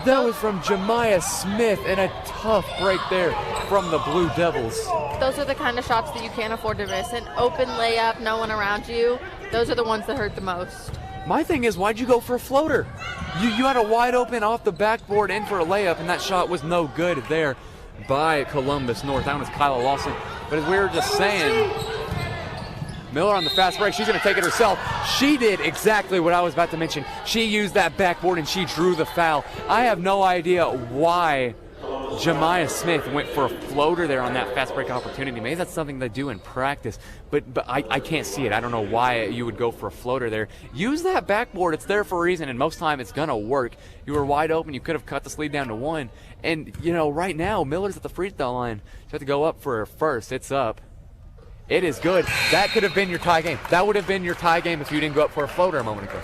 That was from Jemiah Smith, and a tough break there from the Blue Devils. Those are the kind of shots that you can't afford to miss. An open layup, no one around you. Those are the ones that hurt the most. My thing is, why'd you go for a floater? You had a wide open off the backboard in for a layup, and that shot was no good there by Columbus North. That was Kayla Lawson. But as we were just saying, Miller on the fast break. She's going to take it herself. She did exactly what I was about to mention. She used that backboard, and she drew the foul. I have no idea why Jemiah Smith went for a floater there on that fast break opportunity. Maybe that's something they do in practice, but I can't see it. I don't know why you would go for a floater there. Use that backboard. It's there for a reason, and most time it's going to work. You were wide open. You could have cut this lead down to one. And, you know, right now, Miller's at the free throw line. She had to go up for her first. It's up. It is good. That could have been your tie game. That would have been your tie game if you didn't go up for a floater a moment ago.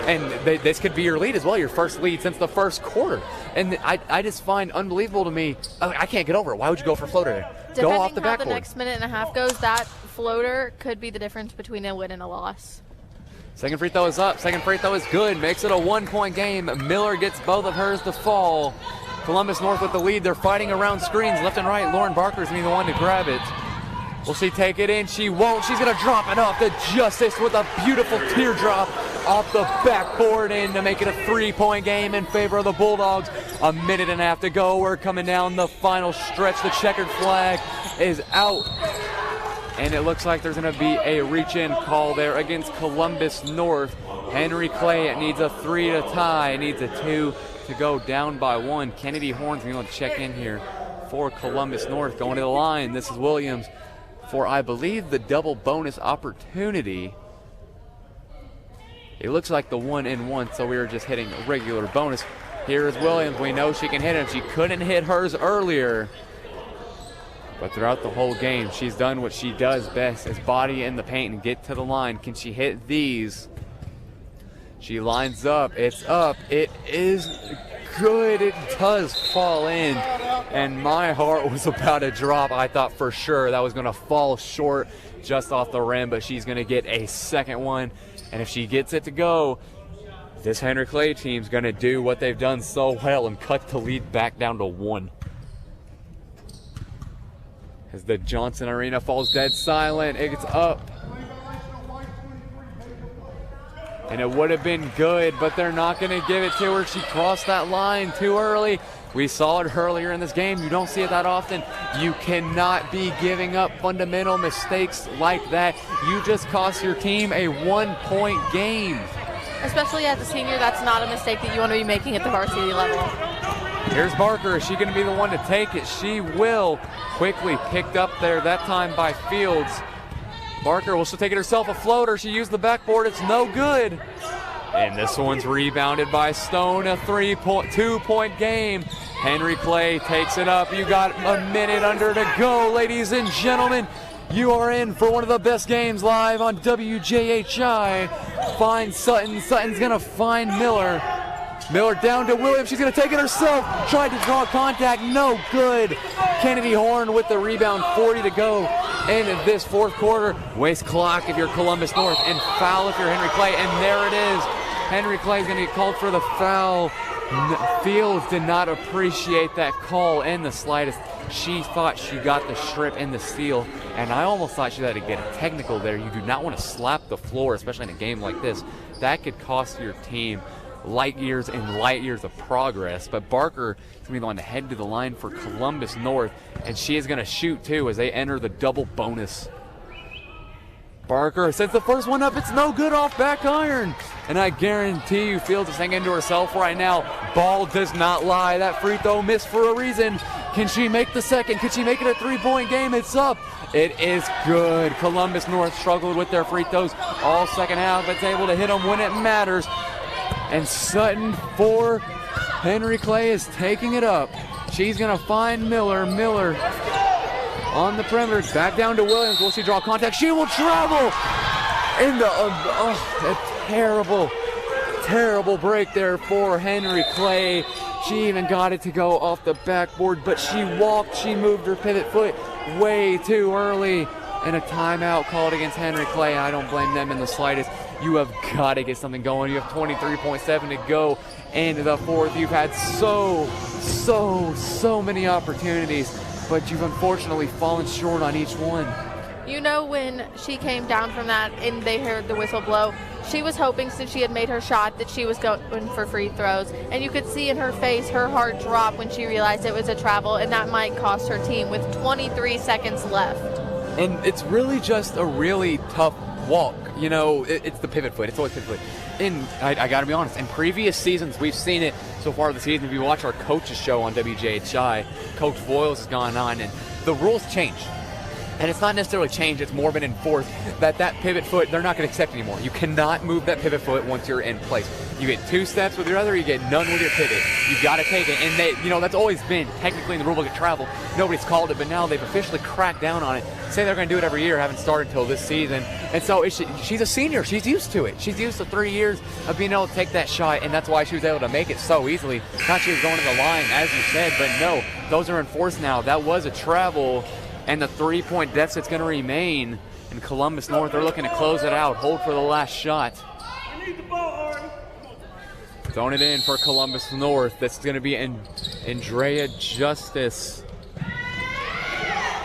And this could be your lead as well, your first lead since the first quarter. And I just find unbelievable to me, I can't get over it. Why would you go for a floater there? Go off the backboard. Depending how the next minute and a half goes, that floater could be the difference between a win and a loss. Second free throw is up. Second free throw is good. Makes it a 1-point game. Miller gets both of hers to fall. Columbus North with the lead. They're fighting around screens left and right. Lauren Barker's going to be the one to grab it. Will she take it in? She won't. She's going to drop it off to Justice with a beautiful teardrop off the backboard in to make it a 3-point game in favor of the Bulldogs. A minute and a half to go. We're coming down the final stretch. The checkered flag is out. And it looks like there's going to be a reach-in call there against Columbus North. Henry Clay, it needs a 3 to tie. It needs a 2 to go down by 1. Kennedy Horn's going to check in here for Columbus North. Going to the line, this is Williams for, I believe, the double bonus opportunity. It looks like the 1-and-1, so we were just hitting a regular bonus. Here is Williams. We know she can hit him. She couldn't hit hers earlier. But throughout the whole game, she's done what she does best, is body in the paint and get to the line. Can she hit these? She lines up. It's up. It is good. It does fall in. And my heart was about to drop. I thought for sure that was going to fall short just off the rim, but she's going to get a second one. And if she gets it to go, this Henry Clay team's going to do what they've done so well and cut the lead back down to 1. As the Johnson Arena falls dead silent, it's up. And it would have been good, but they're not going to give it to her. She crossed that line too early. We saw it earlier in this game. You don't see it that often. You cannot be giving up fundamental mistakes like that. You just cost your team a 1-point game. Especially as a senior, that's not a mistake that you want to be making at the varsity level. Here's Barker. Is she going to be the one to take it? She will. Quickly picked up there, that time by Fields. Barker will still take it herself, a floater. She used the backboard. It's no good. And this one's rebounded by Stone. A 2-point game. Henry Clay takes it up. You got a minute under to go, ladies and gentlemen. You are in for one of the best games live on WJHI. Find Sutton. Sutton's going to find Miller. Miller down to Williams. She's going to take it herself. Tried to draw contact. No good. Kennedy Horn with the rebound. 40 to go in this fourth quarter. Waste clock if you're Columbus North and foul if you're Henry Clay. And there it is. Henry Clay is going to get called for the foul. Fields did not appreciate that call in the slightest. She thought she got the strip and the steal, and I almost thought she had to get a technical there. You do not want to slap the floor, especially in a game like this. That could cost your team light years and light years of progress. But Barker is going to be the one to head to the line for Columbus North, and she is going to shoot too as they enter the double bonus. Barker sets the first one up. It's no good off back iron. And I guarantee you Fields is thinking to herself right now, ball does not lie. That free throw missed for a reason. Can she make the second? Can she make it a 3-point game? It's up. It is good. Columbus North struggled with their free throws all second half. It's able to hit them when it matters. And Sutton for Henry Clay is taking it up. She's going to find Miller. Miller on the perimeter, back down to Williams. Will she draw contact? She will travel in the a terrible break there for Henry Clay. She even got it to go off the backboard, but she walked. She moved her pivot foot way too early, and a timeout called against Henry Clay. I don't blame them in the slightest. You have got to get something going. You have 23.7 to go into the fourth. You've had so many opportunities, but you've unfortunately fallen short on each one. You know, when she came down from that and they heard the whistle blow, she was hoping, since she had made her shot, that she was going for free throws. And you could see in her face her heart drop when she realized it was a travel, and that might cost her team with 23 seconds left. And it's really just a really tough walk. You know, it's the pivot foot. It's always pivot foot. And I got to be honest, in previous seasons, we've seen it so far this season. If you watch our coaches show on WJHI, Coach Voiles has gone on, and the rules changed. And it's not necessarily changed, it's more been enforced that pivot foot, they're not going to accept anymore. You cannot move that pivot foot once you're in place. You get 2 steps with your other, you get none with your pivot. You've got to take it. And they, you know, that's always been technically in the rule book of travel. Nobody's called it, but now they've officially cracked down on it. Say they're going to do it every year, haven't started until this season. And so she's a senior. She's used to it. She's used to 3 years of being able to take that shot, and that's why she was able to make it so easily. Not she was going to the line, as you said, but no, those are enforced now. That was a travel. And the 3-point deficit's going to remain. And Columbus North, they're looking to close it out. Hold for the last shot. Throwing it in for Columbus North. That's going to be Andrea Justice.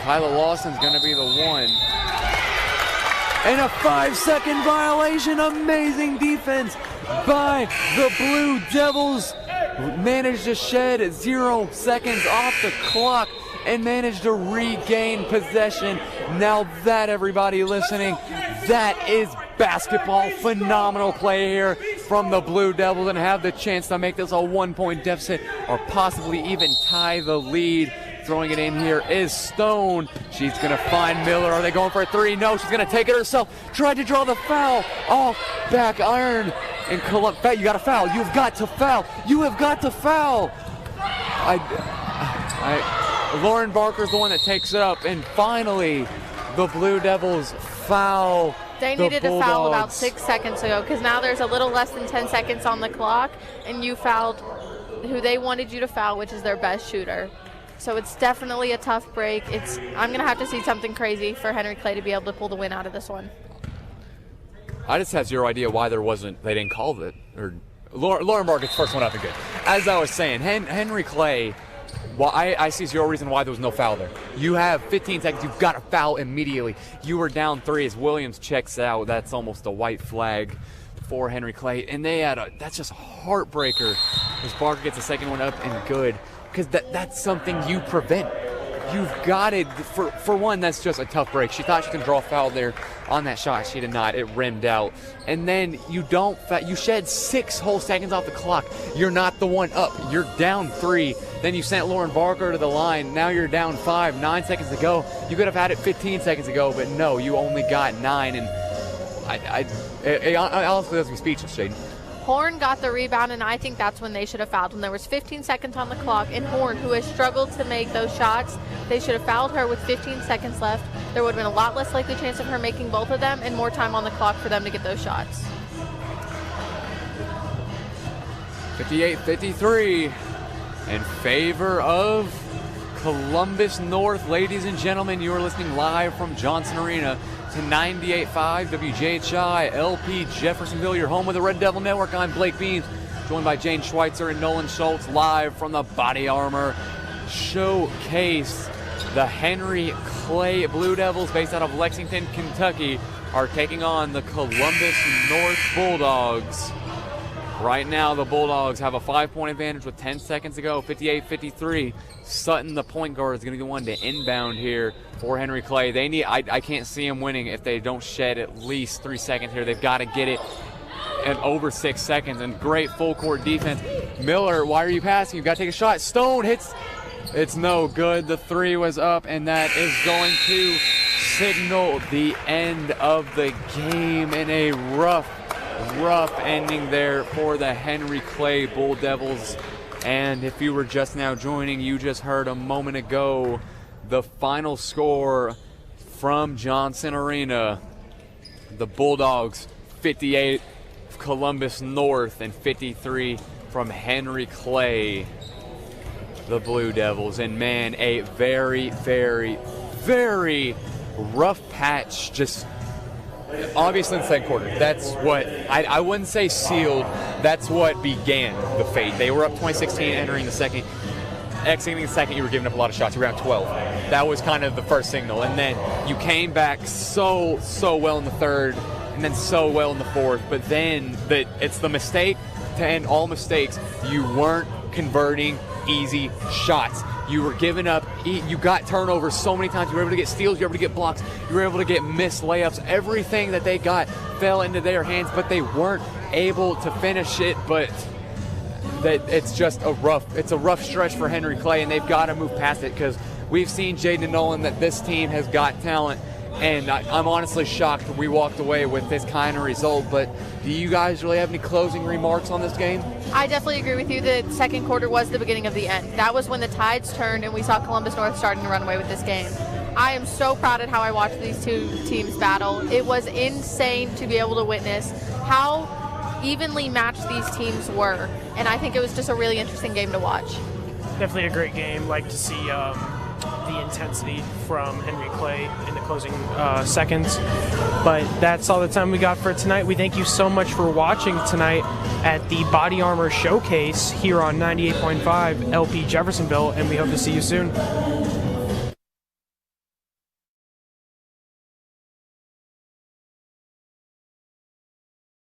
Kyla Lawson's going to be the one. And a 5-second violation. Amazing defense by the Blue Devils. Managed to shed 0 seconds off the clock and managed to regain possession. Now that, everybody listening, that is basketball. Phenomenal play here from the Blue Devils, and have the chance to make this a 1-point deficit or possibly even tie the lead Throwing it in here is Stone. She's going to find Miller. Are they going for a three? No, she's going to take it herself. Tried to draw the foul off back iron. And you got to foul. You've got to foul. You have got to foul. Lauren Barker's the one that takes it up. And finally, the Blue Devils foul. They needed to foul about 6 seconds ago because now there's a little less than 10 seconds on the clock, and you fouled who they wanted you to foul, which is their best shooter. So it's definitely a tough break. I'm going to have to see something crazy for Henry Clay to be able to pull the win out of this one. I just have zero idea why they didn't call it. Or Lauren Barker's first one up and good. As I was saying, Henry Clay, well, I see zero reason why there was no foul there. You have 15 seconds. You've got to foul immediately. You were down 3 as Williams checks out. That's almost a white flag for Henry Clay. And that's just a heartbreaker as Barker gets the second one up and good. Because that's something you prevent. You've got it. For one, that's just a tough break. She thought she could draw a foul there on that shot. She did not. It rimmed out. And then you shed 6 whole seconds off the clock. You're not the one up. You're down 3. Then you sent Lauren Barker to the line. Now you're down 5. 9 seconds to go. You could have had it 15 seconds ago, but no, you only got 9. And I honestly doesn't be speechless, Shaden. Horn got the rebound, and I think that's when they should have fouled. When there was 15 seconds on the clock, and Horn, who has struggled to make those shots, they should have fouled her with 15 seconds left. There would have been a lot less likely chance of her making both of them and more time on the clock for them to get those shots. 58-53 in favor of Columbus North. Ladies and gentlemen, you are listening live from Johnson Arena to 98.5 WJHI LP Jeffersonville, your home with the Red Devil Network. I'm Blake Beams, joined by Jane Schweitzer and Nolan Schultz, live from the Body Armor Showcase. The Henry Clay Blue Devils, based out of Lexington, Kentucky, are taking on the Columbus North Bulldogs. Right now, the Bulldogs have a 5-point advantage with 10 seconds to go, 58-53. Sutton, the point guard, is going to be the one to inbound here for Henry Clay. I can't see them winning if they don't shed at least 3 seconds here. They've got to get it in over 6 seconds, and great full-court defense. Miller, why are you passing? You've got to take a shot. Stone hits. It's no good. The 3 was up, and that is going to signal the end of the game in a rough ending there for the Henry Clay Bull Devils. And if you were just now joining, you just heard a moment ago the final score from Johnson Arena. The Bulldogs 58, Columbus North, and 53 from Henry Clay, the Blue Devils. And man, a very, very, very rough patch. Just obviously in the second quarter, that's what I wouldn't say sealed. That's what began the fate. They were up 20-16 entering the second. Exiting the second, you were giving up a lot of shots. You were around 12. That was kind of the first signal. And then you came back so well in the third, and then so well in the fourth. But then it's the mistake to end all mistakes. You weren't converting easy shots. You were giving up. You got turnovers so many times. You were able to get steals. You were able to get blocks. You were able to get missed layups. Everything that they got fell into their hands, but they weren't able to finish it. But it's a rough stretch for Henry Clay, and they've got to move past it because we've seen Jaden and Nolan that this team has got talent. And I'm honestly shocked we walked away with this kind of result. But do you guys really have any closing remarks on this game? I definitely agree with you. The second quarter was the beginning of the end. That was when the tides turned and we saw Columbus North starting to run away with this game. I am so proud of how I watched these two teams battle. It was insane to be able to witness how evenly matched these teams were. And I think it was just a really interesting game to watch. Definitely a great game. Like to see the intensity from Henry Clay in the closing seconds. But that's all the time we got for tonight. We thank you so much for watching tonight at the Body Armor Showcase here on 98.5 LP Jeffersonville, and we hope to see you soon.